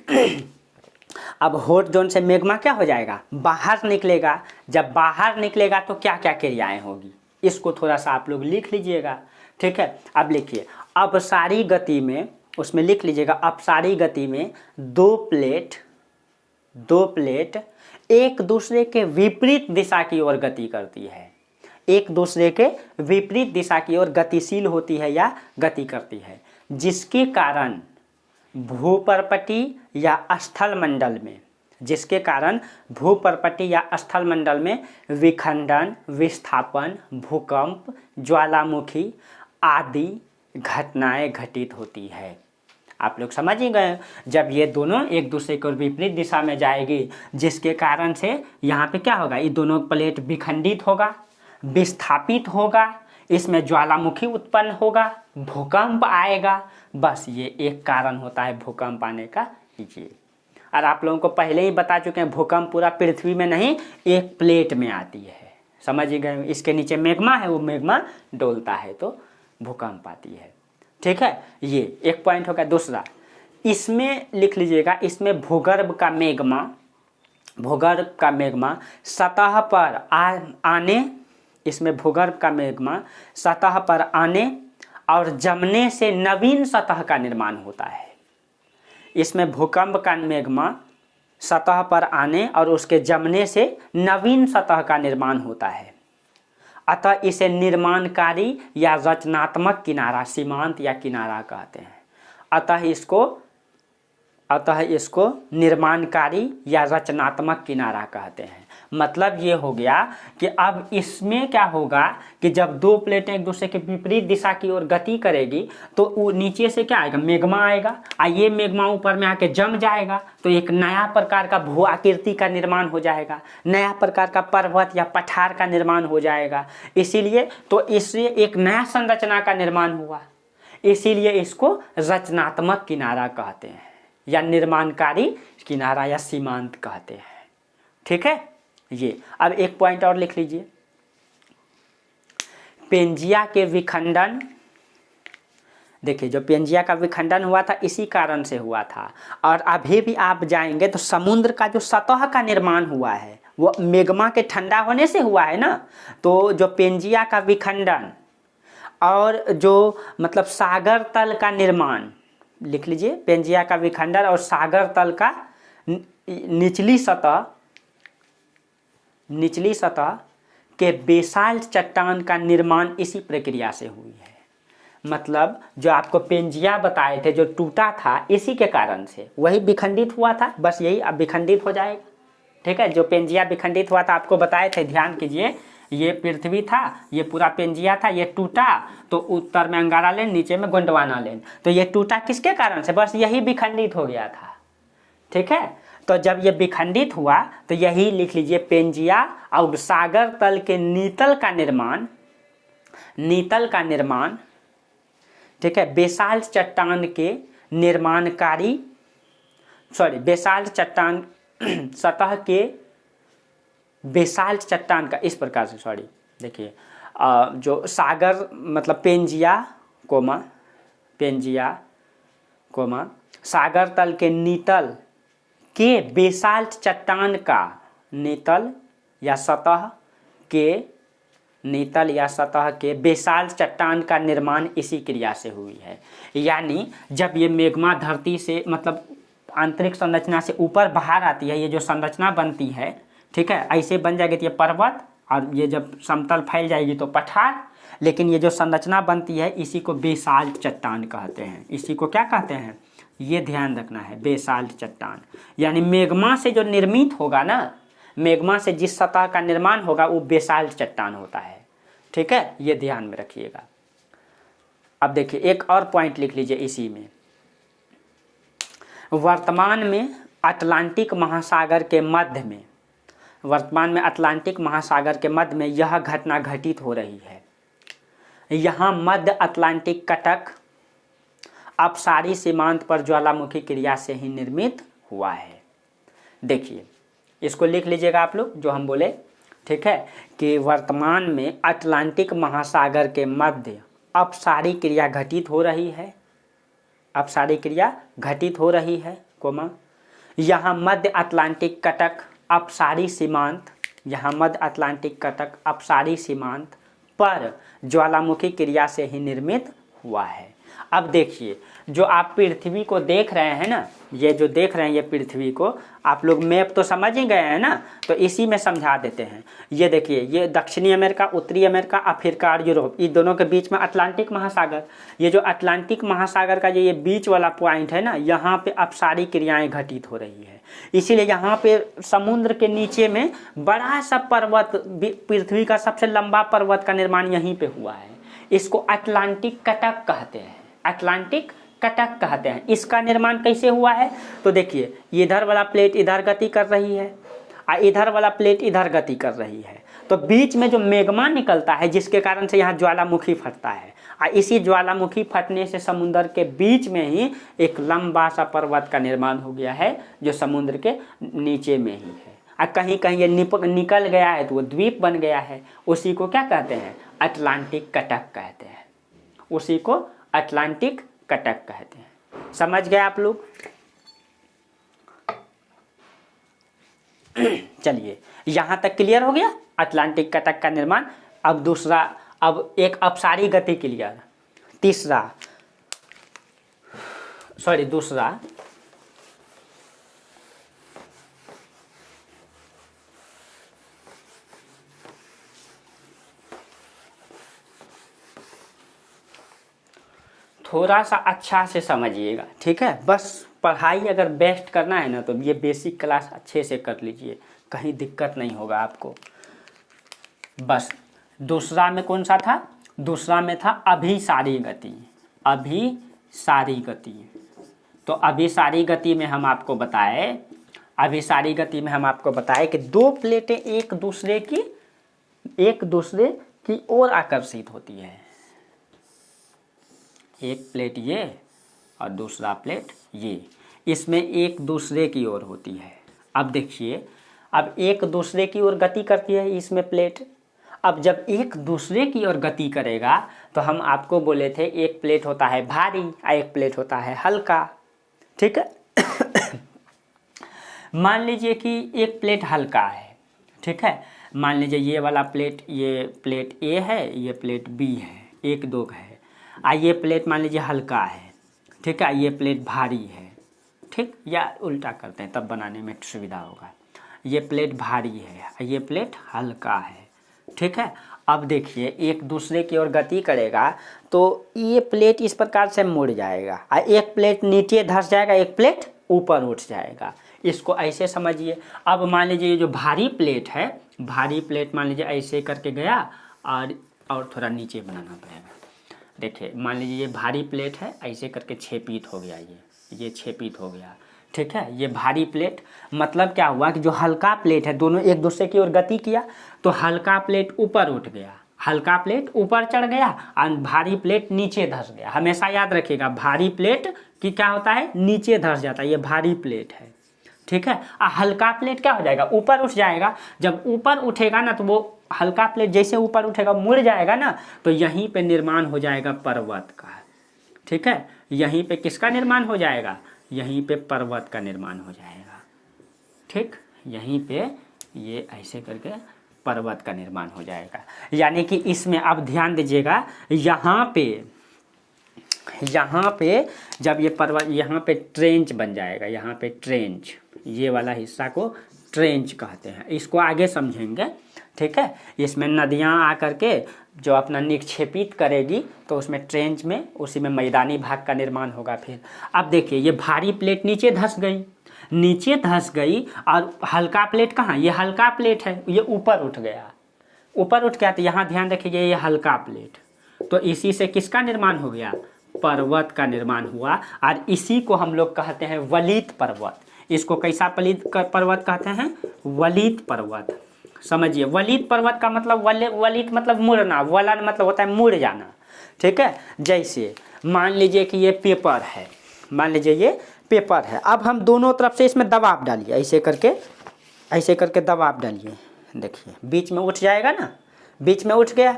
अब हॉट जोन से मैग्मा क्या हो जाएगा, बाहर निकलेगा। जब बाहर निकलेगा तो क्या क्या क्रियाएं होगी, इसको थोड़ा सा आप लोग लिख लीजिएगा। ठीक है, अब लिखिए अपसारी गति में, उसमें लिख लीजिएगा अपसारी गति में दो प्लेट एक दूसरे के विपरीत दिशा की ओर गति करती है, एक दूसरे के विपरीत दिशा की ओर गतिशील होती है या गति करती है, जिसके कारण भूपर्पटी या स्थल मंडल में, जिसके कारण भूपर्पटी या स्थल मंडल में विखंडन, विस्थापन, भूकंप, ज्वालामुखी आदि घटनाएं घटित होती है। आप लोग समझ ही गए, जब ये दोनों एक दूसरे को विपरीत दिशा में जाएगी, जिसके कारण से यहाँ पे क्या होगा, ये दोनों प्लेट विखंडित होगा, विस्थापित होगा, इसमें ज्वालामुखी उत्पन्न होगा, भूकंप आएगा। बस ये एक कारण होता है भूकंप आने का ये। और आप लोगों को पहले ही बता चुके हैं भूकंप पूरा पृथ्वी में नहीं, एक प्लेट में आती है। समझ ही गए, इसके नीचे मैग्मा है, वो मैग्मा डोलता है तो भूकंप आती है। ठीक है, ये एक पॉइंट होगा। दूसरा इसमें लिख लीजिएगा, इसमें भूगर्भ का मैग्मा सतह पर आने, इसमें भूगर्भ का मैग्मा सतह पर आने और जमने से नवीन सतह का निर्माण होता है। इसमें भूकंप का मैग्मा सतह पर आने और उसके जमने से नवीन सतह का निर्माण होता है। अतः इसे निर्माणकारी या रचनात्मक किनारा, सीमांत या किनारा कहते हैं। अतः इसको निर्माणकारी या रचनात्मक किनारा कहते हैं। मतलब ये हो गया कि अब इसमें क्या होगा कि जब दो प्लेटें एक दूसरे के विपरीत दिशा की ओर गति करेगी तो वो नीचे से क्या आएगा, मैग्मा आएगा, और ये मैग्मा ऊपर में आके जम जाएगा तो एक नया प्रकार का भू आकृति का निर्माण हो जाएगा, नया प्रकार का पर्वत या पठार का निर्माण हो जाएगा। इसीलिए तो इससे एक नया संरचना का निर्माण हुआ, इसीलिए इसको रचनात्मक किनारा कहते हैं या निर्माणकारी किनारा या सीमांत कहते हैं। ठीक है, ये अब एक पॉइंट और लिख लीजिए, पेंजिया के विखंडन। देखिए जो पेंजिया का विखंडन हुआ था इसी कारण से हुआ था, और अभी भी आप जाएंगे तो समुद्र का जो सतह का निर्माण हुआ है वो मैग्मा के ठंडा होने से हुआ है ना। तो जो पेंजिया का विखंडन और जो मतलब सागर तल का निर्माण, लिख लीजिए पेंजिया का विखंडन और सागर तल का निचली सतह के बेसाल्ट चट्टान का निर्माण इसी प्रक्रिया से हुई है। मतलब जो आपको पेंजिया बताए थे जो टूटा था इसी के कारण से वही विखंडित हुआ था, बस यही अब विखंडित हो जाएगा। ठीक है, जो पेंजिया विखंडित हुआ था आपको बताए थे, ध्यान कीजिए, ये पृथ्वी था, ये पूरा पेंजिया था, ये टूटा तो उत्तर में अंगारा लेन, नीचे में गोंडवाना लेन, तो ये टूटा किसके कारण से, बस यही विखंडित हो गया था। ठीक है, तो जब ये विखंडित हुआ तो यही लिख लीजिए पेंजिया और सागर तल के नीतल का निर्माण। ठीक है, बेसाल्ट चट्टान के निर्माणकारी बेसाल्ट चट्टान सतह के बेसाल्ट चट्टान का इस प्रकार से देखिए जो सागर मतलब पेंजिया सागर तल के नीतल के बेसाल्ट चट्टान का नीतल या सतह के बेसाल्ट चट्टान का निर्माण इसी क्रिया से हुई है। यानी जब ये मैग्मा धरती से मतलब आंतरिक संरचना से ऊपर बाहर आती है, ये जो संरचना बनती है, ठीक है, ऐसे बन जाएगी तो ये पर्वत, और ये जब समतल फैल जाएगी तो पठार, लेकिन ये जो संरचना बनती है इसी को बेसाल्ट चट्टान कहते हैं। इसी को क्या कहते हैं, ये ध्यान रखना है, बेसाल्ट चट्टान। यानी मैग्मा से जो निर्मित होगा ना, मैग्मा से जिस सतह का निर्माण होगा वो बेसाल्ट चट्टान होता है। ठीक है, ये ध्यान में रखिएगा। अब देखिए एक और पॉइंट लिख लीजिए इसी में, वर्तमान में अटलांटिक महासागर के मध्य में यह घटना घटित हो रही है। यहाँ मध्य अटलांटिक कटक अपसारी सीमांत पर ज्वालामुखी क्रिया से ही निर्मित हुआ है। देखिए इसको लिख लीजिएगा आप लोग जो हम बोले, ठीक है, कि वर्तमान में अटलांटिक महासागर के मध्य अपसारी क्रिया घटित हो रही है, अपसारी क्रिया घटित हो रही है, कोमा यहाँ मध्य अटलांटिक कटक अपसारी सीमांत, यहाँ मध्य अटलांटिक कटक अपसारी सीमांत पर ज्वालामुखी क्रिया से ही निर्मित हुआ है। अब देखिए जो आप पृथ्वी को देख रहे हैं ना, ये जो देख रहे हैं ये पृथ्वी को, आप लोग मैप तो समझ ही गए हैं ना, तो इसी में समझा देते हैं। ये देखिए ये दक्षिणी अमेरिका, उत्तरी अमेरिका, अफ्रीका और यूरोप, इन दोनों के बीच में अटलांटिक महासागर। ये जो अटलांटिक महासागर का ये बीच वाला पॉइंट है ना, यहाँ पे अपसारी क्रियाएं घटित हो रही है। इसीलिए यहाँ पे समुद्र के नीचे में बड़ा सा पर्वत, पृथ्वी का सबसे लंबा पर्वत का निर्माण यहीं पे हुआ है। इसको अटलांटिक कटक कहते हैं, अटलांटिक कटक कहते हैं। इसका निर्माण कैसे हुआ है तो देखिए इधर वाला प्लेट इधर गति कर रही है और इधर वाला प्लेट इधर गति कर रही है, तो बीच में जो मेग्मा निकलता है जिसके कारण से यहाँ ज्वालामुखी फटता है, और इसी ज्वालामुखी फटने से समुद्र के बीच में ही एक लंबा सा पर्वत का निर्माण हो गया है जो समुद्र के नीचे में ही है। और कहीं कहीं ये निकल गया है तो वो द्वीप बन गया है, उसी को क्या कहते हैं, अटलांटिक कटक कहते हैं, उसी को अटलांटिक कटक कहते हैं। समझ गए आप लोग। चलिए यहां तक क्लियर हो गया अटलांटिक कटक का निर्माण। अब दूसरा, अब एक अपसारी गति क्लियर, तीसरा सॉरी दूसरा थोड़ा सा अच्छा से समझिएगा, ठीक है। बस पढ़ाई अगर बेस्ट करना है ना तो ये बेसिक क्लास अच्छे से कर लीजिए, कहीं दिक्कत नहीं होगा आपको। बस दूसरा में कौन सा था, दूसरा में था अभिसारी गति, अभिसारी गति। तो अभिसारी गति में हम आपको बताए, अभिसारी गति में हम आपको बताए कि दो प्लेटें एक दूसरे की ओर आकर्षित होती है, एक प्लेट ये और दूसरा प्लेट ये, इसमें एक दूसरे की ओर होती है। अब देखिए अब एक दूसरे की ओर गति करती है इसमें प्लेट। अब जब एक दूसरे की ओर गति करेगा तो हम आपको बोले थे एक प्लेट होता है भारी और एक प्लेट होता है हल्का, ठीक है। मान लीजिए कि एक प्लेट हल्का है, ठीक है। मान लीजिए ये वाला प्लेट, ये प्लेट ए है, ये प्लेट बी है, एक दो है। ये प्लेट मान लीजिए हल्का है, ठीक है, ये प्लेट भारी है, ठीक, या उल्टा करते हैं तब बनाने में सुविधा होगा। ये प्लेट भारी है, ये प्लेट हल्का है, ठीक है। अब देखिए एक दूसरे की ओर गति करेगा तो ये प्लेट इस प्रकार से मुड़ जाएगा और एक प्लेट नीचे धंस जाएगा, एक प्लेट ऊपर उठ जाएगा। इसको ऐसे समझिए। अब मान लीजिए ये जो भारी प्लेट है, भारी प्लेट मान लीजिए ऐसे करके गया और थोड़ा नीचे बनाना पड़ेगा। देखिए मान लीजिए ये भारी प्लेट है, ऐसे करके छेपित हो गया, ये छेपित हो गया, ठीक है। ये भारी प्लेट मतलब क्या हुआ कि जो हल्का प्लेट है दोनों एक दूसरे की ओर गति किया तो हल्का प्लेट ऊपर उठ गया, हल्का प्लेट ऊपर चढ़ गया और भारी प्लेट नीचे धंस गया। हमेशा याद रखिएगा भारी प्लेट की क्या होता है, नीचे धंस जाता है, ये भारी प्लेट है, ठीक है। और हल्का प्लेट क्या हो जाएगा, ऊपर उठ जाएगा। जब ऊपर उठेगा ना तो वो हल्का प्लेट जैसे ऊपर उठेगा मुड़ जाएगा ना, तो यहीं पे निर्माण हो जाएगा पर्वत का, ठीक है। यहीं पे किसका निर्माण हो जाएगा, यहीं पे पर्वत का निर्माण हो जाएगा, ठीक। यहीं पे ये ऐसे करके पर्वत का निर्माण हो जाएगा। यानी कि इसमें अब ध्यान दीजिएगा, यहाँ पे जब ये पर्वत, यहाँ पे ट्रेंच बन जाएगा, यहाँ पे ट्रेंच, ये वाला हिस्सा को ट्रेंच कहते हैं, इसको आगे समझेंगे, ठीक है। इसमें नदियाँ आकर के जो अपना निक्षेपित करेगी तो उसमें ट्रेंच में, उसी में मैदानी भाग का निर्माण होगा। फिर अब देखिए ये भारी प्लेट नीचे धंस गई और हल्का प्लेट कहाँ, ये हल्का प्लेट है, ये ऊपर उठ गया तो यहाँ ध्यान रखिए ये हल्का प्लेट, तो इसी से किसका निर्माण हो गया, पर्वत का निर्माण हुआ। और इसी को हम लोग कहते हैं वलित पर्वत। इसको कैसा पर्वत कहते हैं, वलित पर्वत। समझिए वलित पर्वत का मतलब, वलित मतलब मुड़ना, वलन मतलब होता है मुड़ जाना, ठीक है। जैसे मान लीजिए कि ये पेपर है, मान लीजिए ये पेपर है। अब हम दोनों तरफ से इसमें दबाव डालिए, ऐसे करके दबाव डालिए। देखिए बीच में उठ जाएगा ना, बीच में उठ गया।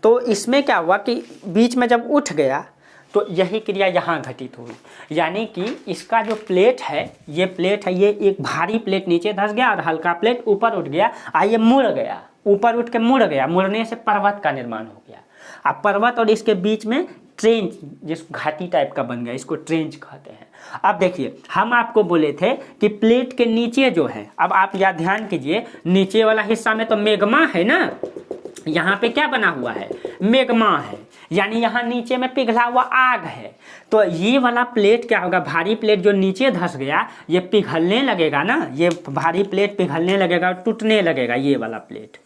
तो इसमें क्या हुआ कि बीच में जब उठ गया तो यही क्रिया यहाँ घटित हुई। यानी कि इसका जो प्लेट है, ये प्लेट है, ये एक भारी प्लेट नीचे धंस गया और हल्का प्लेट ऊपर उठ गया। ये मुड़ गया, ऊपर उठ के मुड़ गया। मुड़ने से पर्वत का निर्माण हो गया। अब पर्वत और इसके बीच में ट्रेंच, जिस घाटी टाइप का बन गया, इसको ट्रेंच कहते हैं। अब देखिए हम आपको बोले थे कि प्लेट के नीचे जो है, अब आप यहाँ ध्यान कीजिए, नीचे वाला हिस्सा में तो मैग्मा है ना, यहाँ पे क्या बना हुआ है, मैग्मा है, यानी यहाँ नीचे में पिघला हुआ आग है। तो ये वाला प्लेट क्या होगा, भारी प्लेट जो नीचे धंस गया, ये पिघलने लगेगा ना, ये भारी प्लेट पिघलने लगेगा, टूटने लगेगा, ये वाला प्लेट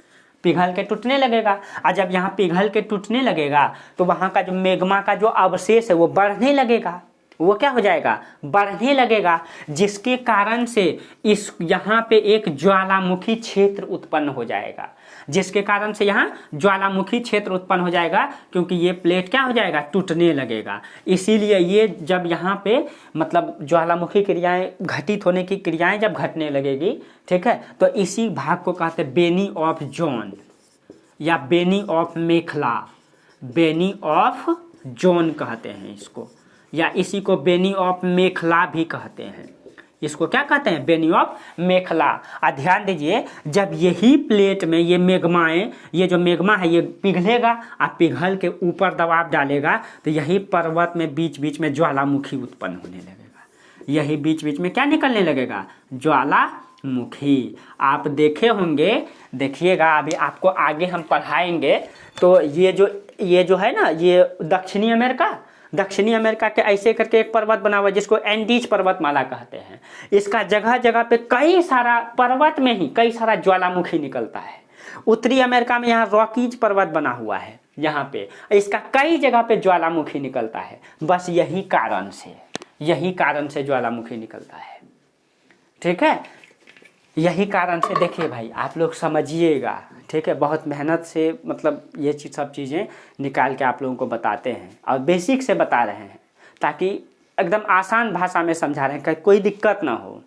पिघल के टूटने लगेगा। और जब यहाँ पिघल के टूटने लगेगा तो वहाँ का जो मैग्मा का जो अवशेष है वो बढ़ने लगेगा। वो क्या हो जाएगा, बढ़ने लगेगा, जिसके कारण से इस यहाँ पे एक ज्वालामुखी क्षेत्र उत्पन्न हो जाएगा, जिसके कारण से यहाँ ज्वालामुखी क्षेत्र उत्पन्न हो जाएगा, क्योंकि ये प्लेट क्या हो जाएगा, टूटने लगेगा। इसीलिए ये जब यहाँ पे मतलब ज्वालामुखी क्रियाएं घटित होने की क्रियाएं जब घटने लगेगी, ठीक है, तो इसी भाग को कहते हैं बेनी ऑफ जोन या बेनी ऑफ मेखला, बेनी ऑफ जोन कहते हैं इसको, या इसी को बेनी ऑफ मेखला भी कहते हैं। इसको क्या कहते हैं, बेनी ऑफ मेखला। ध्यान दीजिए, जब यही प्लेट में ये मैग्माएं, ये जो मैग्मा है ये पिघलेगा और पिघल के ऊपर दबाव डालेगा तो यही पर्वत में बीच बीच में ज्वालामुखी उत्पन्न होने लगेगा। यही बीच बीच में क्या निकलने लगेगा, ज्वालामुखी। आप देखे होंगे, देखिएगा, अभी आपको आगे हम पढ़ाएंगे। तो ये जो है ना, ये दक्षिणी अमेरिका के ऐसे करके एक पर्वत बना हुआ है जिसको एंडीज पर्वतमाला कहते हैं। इसका जगह जगह पे कई सारा पर्वत में ही कई सारा ज्वालामुखी निकलता है। उत्तरी अमेरिका में यहाँ रॉकीज पर्वत बना हुआ है, यहाँ पे इसका कई जगह पे ज्वालामुखी निकलता है। बस यही कारण से ज्वालामुखी निकलता है, ठीक है। यही कारण से देखिए भाई, आप लोग समझिएगा, ठीक है, बहुत मेहनत से मतलब ये सब चीज़ें निकाल के आप लोगों को बताते हैं और बेसिक से बता रहे हैं, ताकि एकदम आसान भाषा में समझा रहे हैं कि कोई दिक्कत ना हो,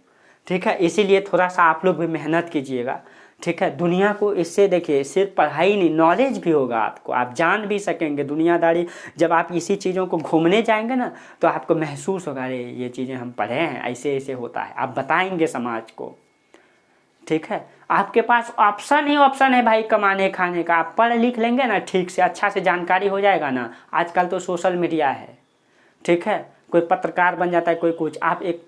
ठीक है। इसीलिए थोड़ा सा आप लोग भी मेहनत कीजिएगा, ठीक है। दुनिया को इससे देखिए, सिर्फ पढ़ाई नहीं, नॉलेज भी होगा आपको, आप जान भी सकेंगे दुनियादारी। जब आप इसी चीज़ों को घूमने जाएंगे ना तो आपको महसूस होगा, अरे ये चीज़ें हम पढ़े हैं, ऐसे ऐसे होता है, आप बताएंगे समाज को, ठीक है। आपके पास ऑप्शन है भाई कमाने खाने का। आप पढ़ लिख लेंगे ना ठीक से, अच्छा से जानकारी हो जाएगा ना। आजकल तो सोशल मीडिया है, ठीक है, कोई पत्रकार बन जाता है, कोई कुछ। आप एक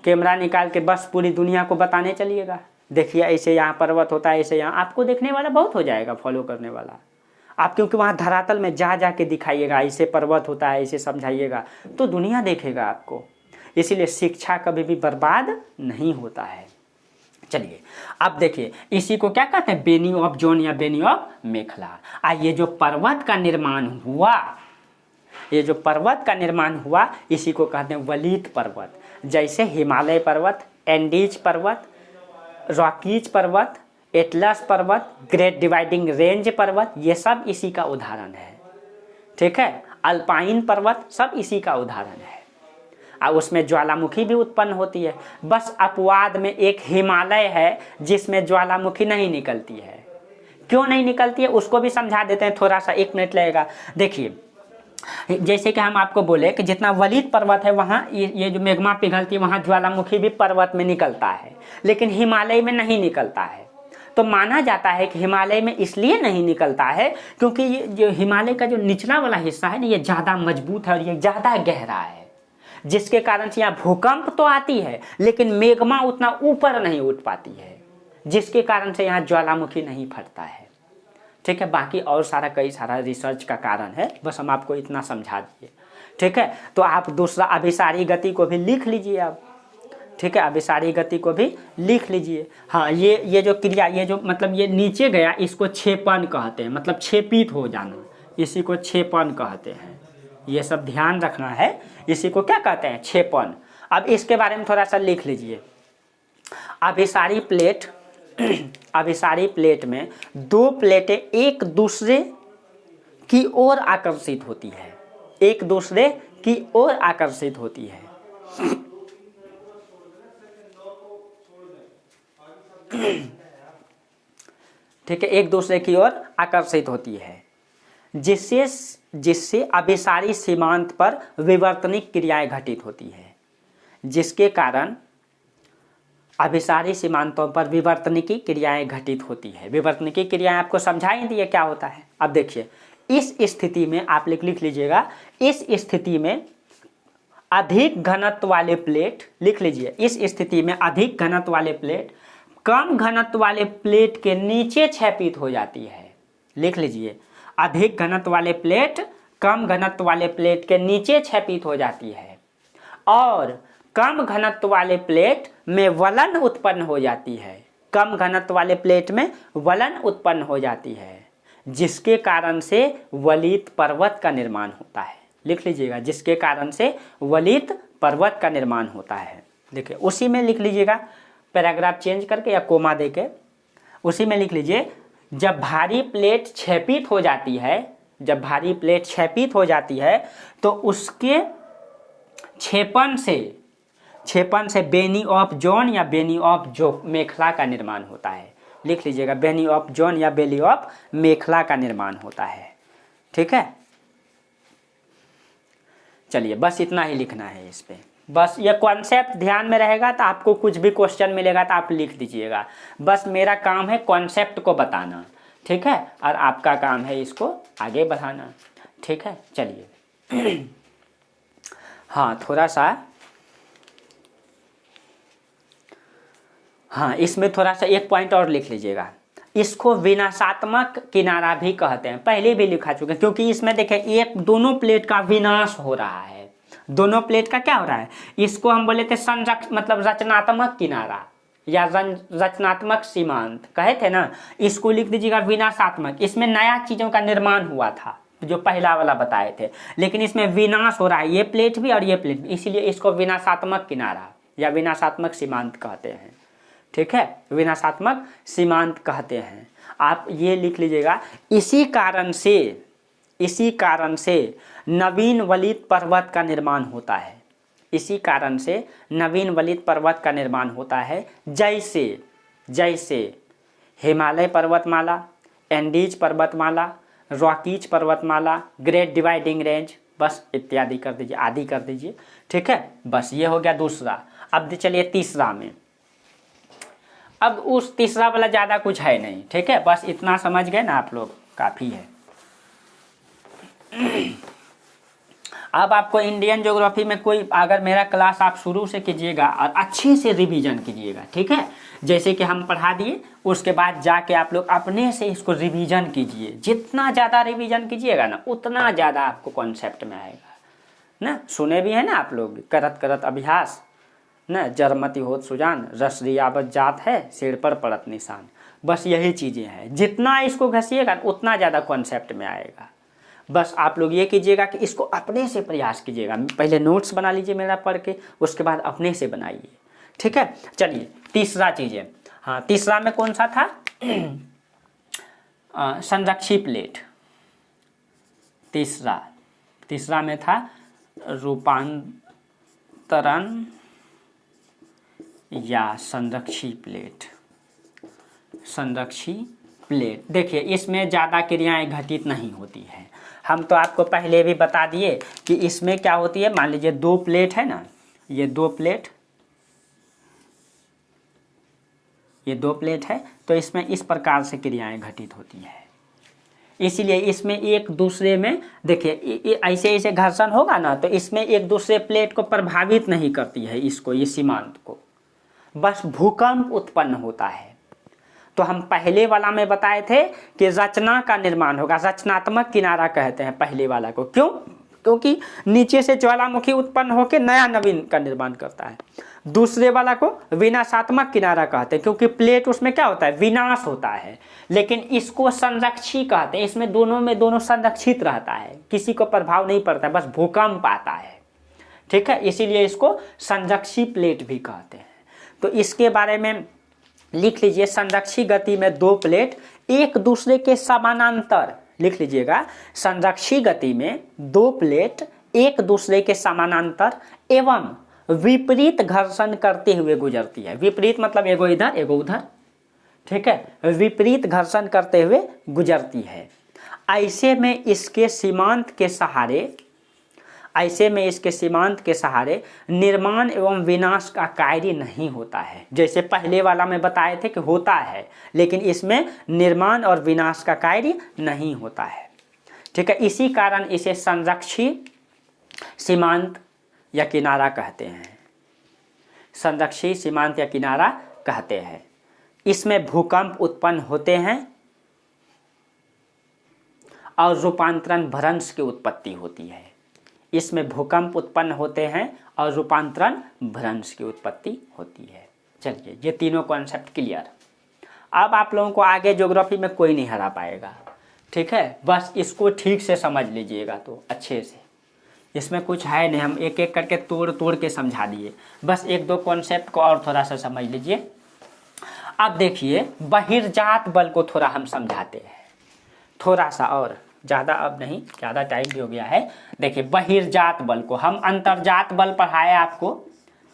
कैमरा निकाल के बस पूरी दुनिया को बताने चलिएगा, देखिए ऐसे यहाँ पर्वत होता है, ऐसे यहाँ, आपको देखने वाला बहुत हो जाएगा, फॉलो करने वाला आप। क्योंकि वहाँ धरातल में जा के दिखाइएगा, ऐसे पर्वत होता है, ऐसे समझाइएगा, तो दुनिया देखेगा आपको। इसीलिए शिक्षा कभी भी बर्बाद नहीं होता है। चलिए अब देखिए, इसी को क्या कहते हैं, बेनी ऑफ जोन या बेनी ऑफ मेखला। ये जो पर्वत का निर्माण हुआ, इसी को कहते हैं वलीत पर्वत। जैसे हिमालय पर्वत, एंडीज पर्वत, रॉकीज पर्वत, एटलस पर्वत, ग्रेट डिवाइडिंग रेंज पर्वत, ये सब इसी का उदाहरण है, ठीक है। अल्पाइन पर्वत सब इसी का उदाहरण है। और उसमें ज्वालामुखी भी उत्पन्न होती है। बस अपवाद में एक हिमालय है जिसमें ज्वालामुखी नहीं निकलती है। क्यों नहीं निकलती है उसको भी समझा देते हैं, थोड़ा सा 1 मिनट लगेगा। देखिए, जैसे कि हम आपको बोले कि जितना वलीत पर्वत है वहाँ ये जो मैग्मा पिघलती है, वहाँ ज्वालामुखी भी पर्वत में निकलता है, लेकिन हिमालय में नहीं निकलता है। तो माना जाता है कि हिमालय में इसलिए नहीं निकलता है क्योंकि ये जो हिमालय का जो निचला वाला हिस्सा है ना, ये ज़्यादा मजबूत है और ये ज़्यादा गहरा है, जिसके कारण से यहाँ भूकंप तो आती है लेकिन मैग्मा उतना ऊपर नहीं उठ पाती है, जिसके कारण से यहाँ ज्वालामुखी नहीं फटता है, ठीक है। बाकी और कई सारा रिसर्च का कारण है, बस हम आपको इतना समझा दिए, ठीक है। तो आप दूसरा अभिसारी गति को भी लिख लीजिए आप, ठीक है, अभिसारी गति को भी लिख लीजिए। हाँ, ये जो क्रिया, ये जो मतलब ये नीचे गया, इसको छेपन कहते हैं, मतलब छेपित हो जाना, इसी को छेपन कहते हैं। ये सब ध्यान रखना है, इसी को क्या कहते हैं, छेपन। अब इसके बारे में थोड़ा सा लिख लीजिए। अभिसारी प्लेट में 2 प्लेटें एक दूसरे की ओर आकर्षित होती है, एक दूसरे की ओर आकर्षित होती है। ठीक है, एक दूसरे की ओर आकर्षित होती है, जिससे अभिसारी सीमांत पर विवर्तनिक क्रियाएं घटित होती है, जिसके कारण अभिसारी सीमांतों पर विवर्तनिकी क्रियाएं घटित होती है। विवर्तनिकी क्रियाएं आपको समझाई दी है क्या होता है। अब देखिए, इस स्थिति में आप लिख लीजिएगा, इस स्थिति में अधिक घनत्व वाले प्लेट, लिख लीजिए, इस स्थिति में अधिक घनत्व वाले प्लेट कम घनत्व वाले प्लेट के नीचे क्षैपित हो जाती है। लिख लीजिए, अधिक घनत्व वाले प्लेट कम घनत्व वाले प्लेट के नीचे क्षैपित हो जाती है, और कम घनत्व वाले प्लेट में वलन उत्पन्न हो जाती है। कम घनत्व वाले प्लेट में वलन उत्पन्न हो जाती है, जिसके कारण से वलित पर्वत का निर्माण होता है। लिख लीजिएगा, जिसके कारण से वलित पर्वत का निर्माण होता है। देखिए, उसी में लिख लीजिएगा, पैराग्राफ चेंज करके या कोमा देके उसी में लिख लीजिए, जब भारी प्लेट क्षैपित हो जाती है, जब भारी प्लेट क्षैपित हो जाती है तो उसके क्षेपण से बेनी ऑफ जोन या बेनी ऑफ जो मेखला का निर्माण होता है। लिख लीजिएगा, बेनी ऑफ जोन या बेली ऑफ मेखला का निर्माण होता है। ठीक है, चलिए बस इतना ही लिखना है इस पे। बस ये कॉन्सेप्ट ध्यान में रहेगा तो आपको कुछ भी क्वेश्चन मिलेगा तो आप लिख दीजिएगा। बस मेरा काम है कॉन्सेप्ट को बताना, ठीक है, और आपका काम है इसको आगे बढ़ाना। ठीक है, चलिए हाँ, थोड़ा सा, हाँ, इसमें थोड़ा सा एक पॉइंट और लिख लीजिएगा, इसको विनाशात्मक किनारा भी कहते हैं। पहले भी लिखा चुके हैं, क्योंकि इसमें देखिए दोनों प्लेट का विनाश हो रहा है। दोनों प्लेट का क्या हो रहा है, इसको हम बोले थे मतलब रचनात्मक किनारा या रचनात्मक सीमांत कहे थे ना, इसको लिख दीजिएगा विनाशात्मक। इसमें नया चीजों का निर्माण हुआ था जो पहला वाला बताए थे, लेकिन इसमें विनाश हो रहा है, ये प्लेट भी और ये प्लेट भी, इसीलिए इसको विनाशात्मक किनारा या विनाशात्मक सीमांत कहते हैं। ठीक है, विनाशात्मक सीमांत कहते हैं। आप ये लिख लीजिएगा, इसी कारण से नवीन वलित पर्वत का निर्माण होता है। इसी कारण से नवीन वलित पर्वत का निर्माण होता है, जैसे हिमालय पर्वतमाला, एंडीज पर्वतमाला, रॉकीज पर्वतमाला, ग्रेट डिवाइडिंग रेंज, बस इत्यादि कर दीजिए, आदि कर दीजिए। ठीक है, बस ये हो गया दूसरा। अब चलिए तीसरा में, अब उस तीसरा वाला ज़्यादा कुछ है नहीं। ठीक है, बस इतना समझ गए ना आप लोग, काफ़ी है। अब आपको इंडियन ज्योग्राफी में कोई अगर मेरा क्लास आप शुरू से कीजिएगा और अच्छे से रिवीजन कीजिएगा। ठीक है, जैसे कि हम पढ़ा दिए, उसके बाद जाके आप लोग अपने से इसको रिवीजन कीजिए। जितना ज़्यादा रिवीजन कीजिएगा ना, उतना ज़्यादा आपको कॉन्सेप्ट में आएगा ना। सुने भी है ना आप लोग, करत करत अभ्यास न जरमती होत सुजान, रस रियावत जात है, सिर पर पड़त निशान। बस यही चीज़ें हैं, जितना इसको घसीएगा उतना ज़्यादा कॉन्सेप्ट में आएगा। बस आप लोग ये कीजिएगा कि इसको अपने से प्रयास कीजिएगा। पहले नोट्स बना लीजिए मेरा पढ़ के, उसके बाद अपने से बनाइए। ठीक है, चलिए तीसरा चीज़ है, हाँ, तीसरा में कौन सा था संरक्षी प्लेट। तीसरा में था रूपांतरण या संरक्षी प्लेट। देखिए, इसमें ज़्यादा क्रियाएं घटित नहीं होती है। हम तो आपको पहले भी बता दिए कि इसमें क्या होती है। मान लीजिए 2 प्लेट है ना, ये 2 प्लेट है, तो इसमें इस प्रकार से क्रियाएं घटित होती है। इसीलिए इसमें एक दूसरे में देखिए ऐसे घर्षण होगा ना, तो इसमें एक दूसरे प्लेट को प्रभावित नहीं करती है, इसको, ये सीमांत को, बस भूकंप उत्पन्न होता है। तो हम पहले वाला में बताए थे कि रचना का निर्माण होगा, रचनात्मक किनारा कहते हैं पहले वाला को। क्यों? क्योंकि नीचे से ज्वालामुखी उत्पन्न होकर नया नवीन का निर्माण करता है। दूसरे वाला को विनाशात्मक किनारा कहते हैं, क्योंकि प्लेट उसमें क्या होता है, विनाश होता है। लेकिन इसको संरक्षी कहते हैं, इसमें दोनों संरक्षित रहता है, किसी को प्रभाव नहीं पड़ता है, बस भूकंप आता है। ठीक है, इसीलिए इसको संरक्षी प्लेट भी कहते हैं। तो इसके बारे में लिख लीजिए, संरक्षी गति में 2 प्लेट एक दूसरे के समानांतर, लिख लीजिएगा, संरक्षी गति में 2 प्लेट एक दूसरे के समानांतर एवं विपरीत घर्षण करते हुए गुजरती है। विपरीत मतलब एगो इधर एगो उधर, ठीक है, विपरीत घर्षण करते हुए गुजरती है। ऐसे में इसके सीमांत के सहारे निर्माण एवं विनाश का कार्य नहीं होता है। जैसे पहले वाला में बताए थे कि होता है, लेकिन इसमें निर्माण और विनाश का कार्य नहीं होता है, ठीक है। इसी कारण इसे संरक्षी सीमांत या किनारा कहते हैं। संरक्षी सीमांत या किनारा कहते हैं। इसमें भूकंप उत्पन्न होते हैं और रूपांतरण भ्रंश की उत्पत्ति होती है। इसमें भूकंप उत्पन्न होते हैं और रूपांतरण भ्रंश की उत्पत्ति होती है। चलिए, ये तीनों कॉन्सेप्ट क्लियर। अब आप लोगों को आगे ज्योग्राफी में कोई नहीं हरा पाएगा, ठीक है। बस इसको ठीक से समझ लीजिएगा तो अच्छे से। इसमें कुछ है नहीं, हम एक एक करके तोड़ के समझा दिए। बस एक दो कॉन्सेप्ट को और थोड़ा सा समझ लीजिए। अब देखिए, बहिर्जात बल को थोड़ा हम समझाते हैं, थोड़ा सा और, ज़्यादा अब नहीं, ज़्यादा टाइम भी हो गया है। देखिए, बहिर्जात बल को हम अंतर्जात बल पढ़ाए आपको,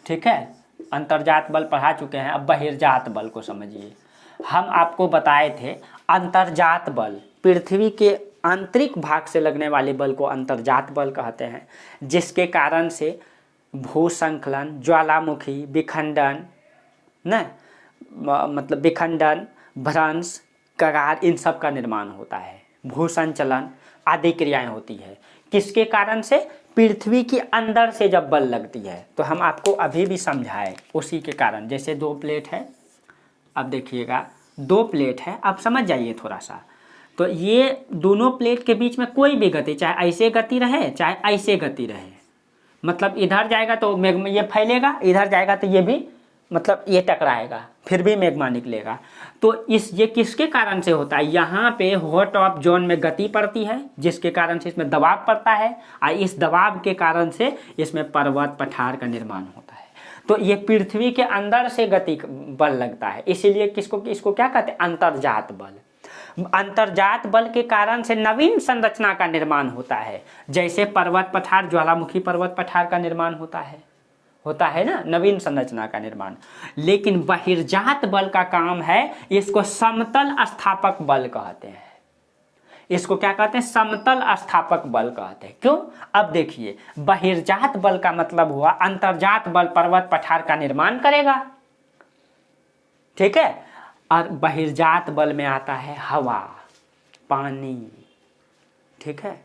ठीक है, अंतर्जात बल पढ़ा चुके हैं। अब बहिर्जात बल को समझिए। हम आपको बताए थे अंतर्जात बल पृथ्वी के आंतरिक भाग से लगने वाले बल को अंतर्जात बल कहते हैं, जिसके कारण से भूसंकलन, ज्वालामुखी, विखंडन, न मतलब विखंडन, भ्रंश, कगार, इन सब का निर्माण होता है। भूसंचलन आदि क्रियाएं होती है। किसके कारण से? पृथ्वी के अंदर से जब बल लगती है। तो हम आपको अभी भी समझाए उसी के कारण। जैसे दो प्लेट है, अब देखिएगा दो प्लेट है, आप समझ जाइए थोड़ा सा। तो ये दोनों प्लेट के बीच में कोई भी गति, चाहे ऐसे गति रहे चाहे ऐसे गति रहे, मतलब इधर जाएगा तो ये फैलेगा, इधर जाएगा तो ये भी मतलब ये टकराएगा, फिर भी मैग्मा निकलेगा। तो ये किसके कारण से होता है? यहाँ पे हॉट ऑफ जोन में गति पड़ती है, जिसके कारण से इसमें दबाव पड़ता है, और इस दबाव के कारण से इसमें पर्वत पठार का निर्माण होता है। तो ये पृथ्वी के अंदर से गति बल लगता है, इसीलिए इसको क्या कहते हैं? अंतर्जात बल। अंतर्जात बल के कारण से नवीन संरचना का निर्माण होता है। जैसे पर्वत पठार, ज्वालामुखी पर्वत पठार का निर्माण होता है ना, नवीन संरचना का निर्माण। लेकिन बहिर्जात बल का काम है, इसको समतल स्थापक बल कहते हैं। इसको क्या कहते हैं? समतल स्थापक बल कहते हैं। क्यों? अब देखिए, बहिर्जात बल का मतलब हुआ अंतर्जात बल पर्वत पठार का निर्माण करेगा, ठीक है। और बहिर्जात बल में आता है हवा, पानी, ठीक है,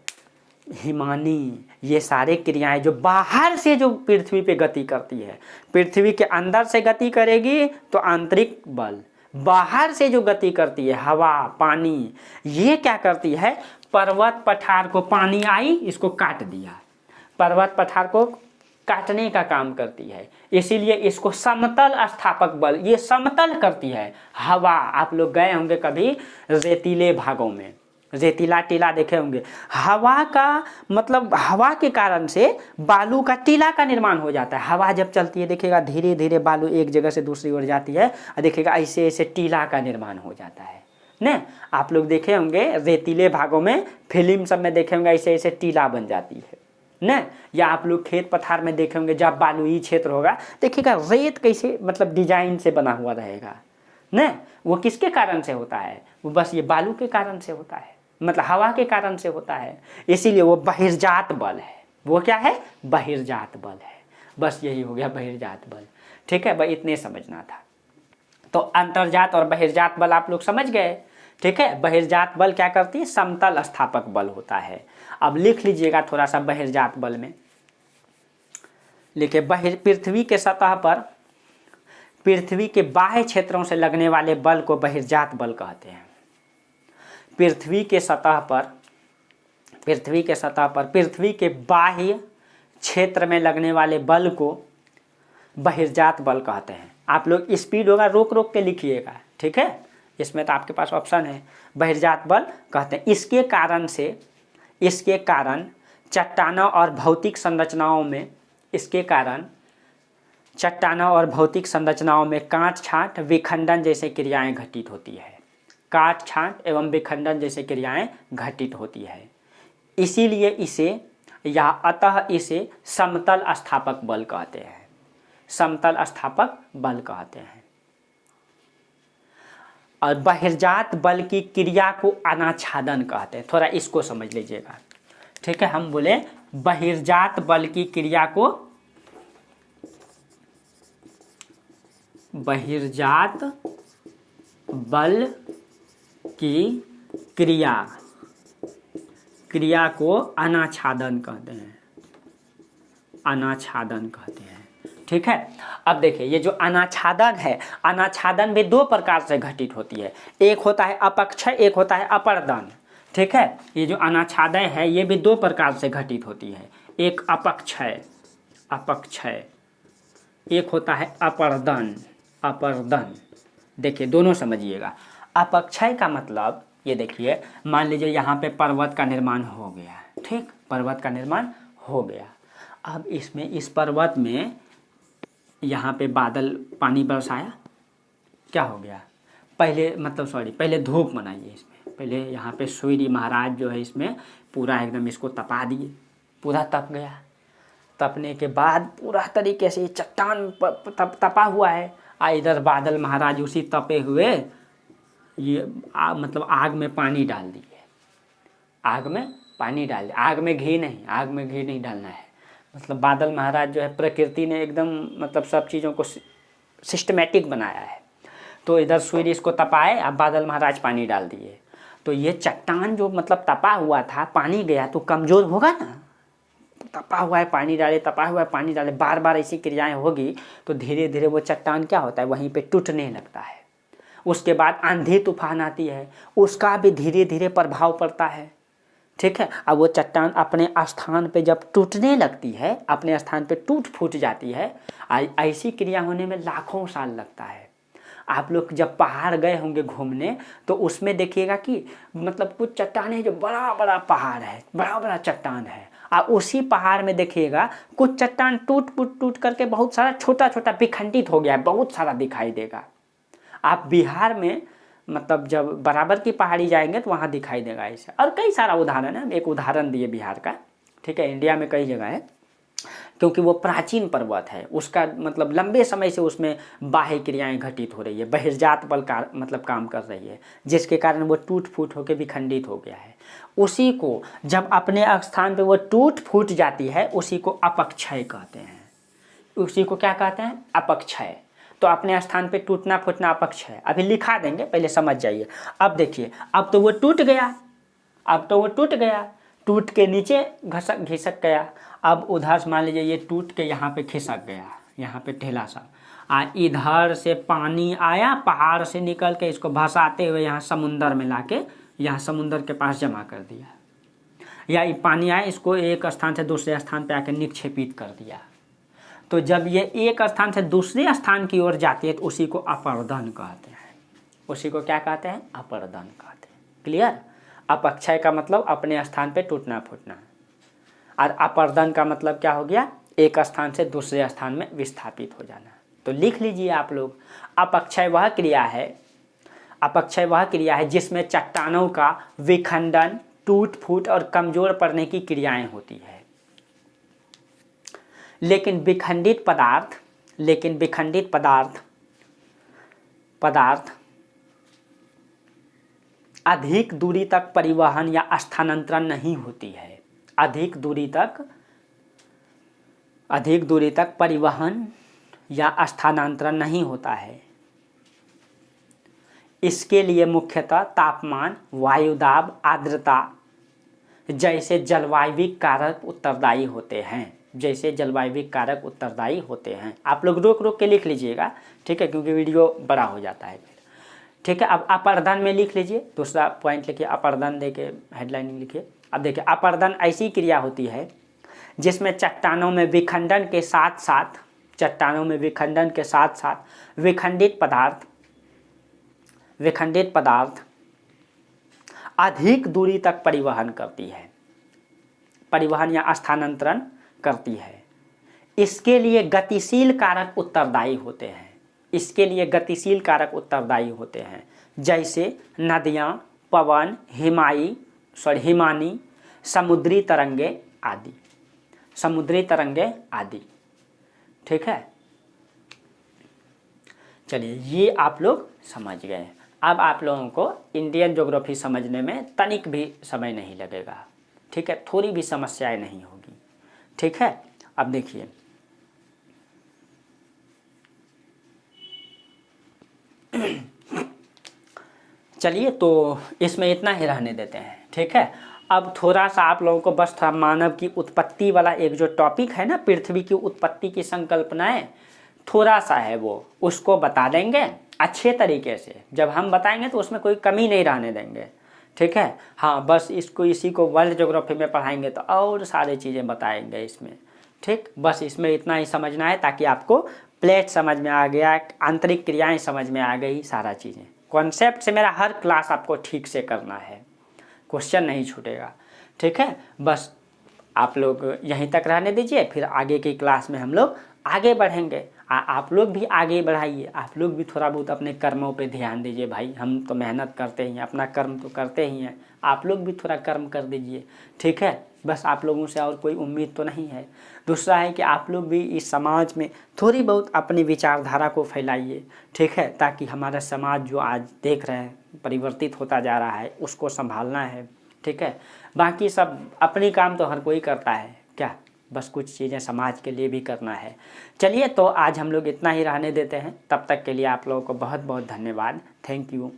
हिमानी, ये सारे क्रियाएं जो बाहर से जो पृथ्वी पे गति करती है। पृथ्वी के अंदर से गति करेगी तो आंतरिक बल, बाहर से जो गति करती है हवा, पानी, ये क्या करती है? पर्वत पठार को, पानी आई इसको काट दिया, पर्वत पठार को काटने का काम करती है। इसीलिए इसको समतल स्थापक बल, ये समतल करती है। हवा, आप लोग गए होंगे कभी रेतीले भागों में, रेतीला टीला देखे होंगे। हवा का मतलब, हवा के कारण से बालू का टीला का निर्माण हो जाता है। हवा जब चलती है देखिएगा धीरे धीरे बालू एक जगह से दूसरी ओर जाती है, और देखिएगा ऐसे ऐसे टीला का निर्माण हो जाता है ना। आप लोग देखे होंगे रेतीले भागों में, फिल्म सब में देखे होंगे ऐसे ऐसे टीला बन जाती है ना। या आप लोग खेत पथार में देखे होंगे, जब बालुई क्षेत्र होगा देखिएगा रेत कैसे मतलब डिजाइन से बना हुआ रहेगा ना। वो किसके कारण से होता है? वो बस ये बालू के कारण से होता है, मतलब हवा के कारण से होता है। इसीलिए वो बहिर्जात बल है। वो क्या है? बहिर्जात बल है। बस यही हो गया बहिर्जात बल, ठीक है भाई, इतने समझना था। तो अंतर्जात और बहिर्जात बल आप लोग समझ गए, ठीक है। बहिर्जात बल क्या करती है? समतल स्थापक बल होता है। अब लिख लीजिएगा थोड़ा सा बहिर्जात बल में, लिखे पृथ्वी के सतह पर पृथ्वी के बाह्य क्षेत्रों से लगने वाले बल को बहिर्जात बल कहते हैं। पृथ्वी के सतह पर पृथ्वी के बाह्य क्षेत्र में लगने वाले बल को बहिर्जात बल कहते हैं। आप लोग स्पीड होगा रोक रोक के लिखिएगा, ठीक है। इसमें तो आपके पास ऑप्शन है, बहिर्जात बल कहते हैं। इसके कारण चट्टानों और भौतिक संरचनाओं में काट छांट विखंडन जैसे क्रियाएं घटित होती है। काट छांट एवं विखंडन जैसे क्रियाएं घटित होती है। इसीलिए इसे या अतः इसे समतल स्थापक बल कहते हैं। समतल स्थापक बल कहते हैं। और बहिर्जात बल की क्रिया को अनाच्छादन कहते हैं। थोड़ा इसको समझ लीजिएगा, ठीक है। हम बोले बहिर्जात बल की क्रिया को, बहिर्जात बल की क्रिया को अनाच्छादन कहते हैं, अनाच्छादन कहते हैं, ठीक है। अब देखिए ये जो अनाच्छादन है, अनाच्छादन भी दो प्रकार से घटित होती है। एक होता है अपक्षय, एक होता है अपर्दन, ठीक है। ये जो अनाच्छादन है ये भी दो प्रकार से घटित होती है। एक अपक्षय, अपक्षय, एक होता है अपर्दन, अपर्दन। देखिए दोनों समझिएगा। अपक्षय का मतलब ये देखिए, मान लीजिए यहाँ पे पर्वत का निर्माण हो गया, ठीक, पर्वत का निर्माण हो गया। अब इसमें इस पर्वत में यहाँ पे बादल पानी बरसाया, क्या हो गया, पहले मतलब सॉरी पहले धूप बनाइए इसमें, पहले यहाँ पे सूर्य महाराज जो है इसमें पूरा एकदम इसको तपा दिए, पूरा तप गया। तपने के बाद पूरा तरीके से चट्टान तपा हुआ है, इधर बादल महाराज उसी तपे हुए ये मतलब आग में पानी डाल दिए, आग में पानी डाल दिया। आग में घी नहीं, आग में घी नहीं डालना है। मतलब बादल महाराज जो है प्रकृति ने एकदम मतलब सब चीज़ों को सिस्टमेटिक बनाया है। तो इधर सूर्य इसको तपाए, अब बादल महाराज पानी डाल दिए। तो ये चट्टान जो मतलब तपा हुआ था, पानी गया तो कमज़ोर होगा ना। तपा हुआ है पानी डाले, तपा हुआ है पानी डाले, बार बार ऐसी क्रियाएं होगी तो धीरे धीरे वो चट्टान क्या होता है, वहीं पे टूटने लगता है। उसके बाद आंधी तूफान आती है, उसका भी धीरे धीरे प्रभाव पड़ता है, ठीक है। अब वो चट्टान अपने स्थान पे जब टूटने लगती है, अपने स्थान पे टूट फूट जाती है, ऐसी क्रिया होने में लाखों साल लगता है। आप लोग जब पहाड़ गए होंगे घूमने तो उसमें देखिएगा कि मतलब कुछ चट्टानें जो बड़ा बड़ा पहाड़ है, बड़ा बड़ा चट्टान है, और उसी पहाड़ में देखिएगा कुछ चट्टान टूट करके बहुत सारा छोटा छोटा विखंडित हो गया है, बहुत सारा दिखाई देगा। आप बिहार में मतलब जब बराबर की पहाड़ी जाएंगे तो वहाँ दिखाई देगा ऐसे। और कई सारा उदाहरण है, एक उदाहरण दिए बिहार का, ठीक है। इंडिया में कई जगह है, क्योंकि वो प्राचीन पर्वत है, उसका मतलब लंबे समय से उसमें बाह्य क्रियाएं घटित हो रही है, बहिर्जात बल का मतलब काम कर रही है, जिसके कारण वो टूट फूट होकर विखंडित हो गया है। उसी को जब अपने स्थान पे वो टूट फूट जाती है, उसी को अपक्षय कहते हैं। उसी को क्या कहते हैं, अपक्षय। तो अपने स्थान पे टूटना फूटना अपक्षय, अभी लिखा देंगे, पहले समझ जाइए। अब देखिए, अब तो वो टूट गया, अब तो वो टूट गया, टूट के नीचे घिसक गया। अब उधर से मान लीजिए ये टूट के यहाँ पे खिसक गया, यहाँ पे ढेला सा, इधर से पानी आया पहाड़ से निकल के, इसको भसाते हुए यहाँ समुंदर में लाके यहाँ समुंदर के पास जमा कर दिया, या ये पानी आया इसको एक स्थान से दूसरे स्थान पे आके निक्षेपित कर दिया। तो जब ये एक स्थान से दूसरे स्थान की ओर जाती है तो उसी को अपर्दन कहते हैं। उसी को क्या कहते हैं, अपर्दन कहते हैं। क्लियर। अपक्षय का मतलब अपने स्थान पे टूटना फूटना, और अपर्दन का मतलब क्या हो गया, एक स्थान से दूसरे स्थान में विस्थापित हो जाना। तो लिख लीजिए आप लोग, अपक्षय वह क्रिया है, अपक्षय वह क्रिया है जिसमें चट्टानों का विखंडन, टूट फूट और कमजोर पड़ने की क्रियाएं होती है। लेकिन विखंडित पदार्थ अधिक दूरी तक परिवहन या स्थानांतरण नहीं होती है। अधिक दूरी तक परिवहन या स्थानांतरण नहीं होता है। इसके लिए मुख्यतः तापमान, वायुदाब, आर्द्रता जैसे जलवायविक कारक उत्तरदायी होते हैं। जैसे जलवायविक कारक उत्तरदायी होते हैं। आप लोग रोक रोक के लिख लीजिएगा, ठीक है, क्योंकि वीडियो बड़ा हो जाता है फिर, ठीक है। अब अपर्दन में लिख लीजिए, दूसरा पॉइंट लिखिए, अपर्दन देके हेडलाइन लिखिए। अब देखिए, अपर्दन ऐसी क्रिया होती है जिसमें चट्टानों में विखंडन के साथ साथ विखंडित पदार्थ अधिक दूरी तक परिवहन करती है, परिवहन या स्थानांतरण करती है। इसके लिए गतिशील कारक उत्तरदायी होते हैं, जैसे नदियाँ, पवन, हिमानी, समुद्री तरंगे आदि। समुद्री तरंगे आदि। ठीक है, चलिए ये आप लोग समझ गए। अब आप लोगों को इंडियन ज्योग्राफी समझने में तनिक भी समय नहीं लगेगा। ठीक है, थोड़ी भी समस्याएं नहीं होगी। ठीक है, अब देखिए चलिए तो इसमें इतना ही रहने देते हैं। ठीक है, अब थोड़ा सा आप लोगों को बस था मानव की उत्पत्ति वाला एक जो टॉपिक है ना, पृथ्वी की उत्पत्ति की संकल्पनाएं, थोड़ा सा है वो, उसको बता देंगे अच्छे तरीके से। जब हम बताएंगे तो उसमें कोई कमी नहीं रहने देंगे। ठीक है, हाँ बस इसको इसी को वर्ल्ड ज्योग्राफी में पढ़ाएंगे तो और सारी चीज़ें बताएंगे इसमें। ठीक, बस इसमें इतना ही समझना है ताकि आपको प्लेट समझ में आ गया, आंतरिक क्रियाएं समझ में आ गई, सारा चीज़ें कॉन्सेप्ट से मेरा हर क्लास आपको ठीक से करना है, क्वेश्चन नहीं छूटेगा। ठीक है, बस आप लोग यहीं तक रहने दीजिए, फिर आगे की क्लास में हम लोग आगे बढ़ेंगे। आप लोग भी आगे बढ़ाइए, आप लोग भी थोड़ा बहुत अपने कर्मों पे ध्यान दीजिए। भाई हम तो मेहनत करते ही हैं, अपना कर्म तो करते ही हैं, आप लोग भी थोड़ा कर्म कर दीजिए। ठीक है, बस आप लोगों से और कोई उम्मीद तो नहीं है। दूसरा है कि आप लोग भी इस समाज में थोड़ी बहुत अपनी विचारधारा को फैलाइए। ठीक है, ताकि हमारा समाज जो आज देख रहे हैं परिवर्तित होता जा रहा है उसको संभालना है। ठीक है, बाकी सब अपनी काम तो हर कोई करता है, क्या बस कुछ चीज़ें समाज के लिए भी करना है। चलिए तो आज हम लोग इतना ही रहने देते हैं, तब तक के लिए आप लोगों को बहुत बहुत धन्यवाद। Thank you.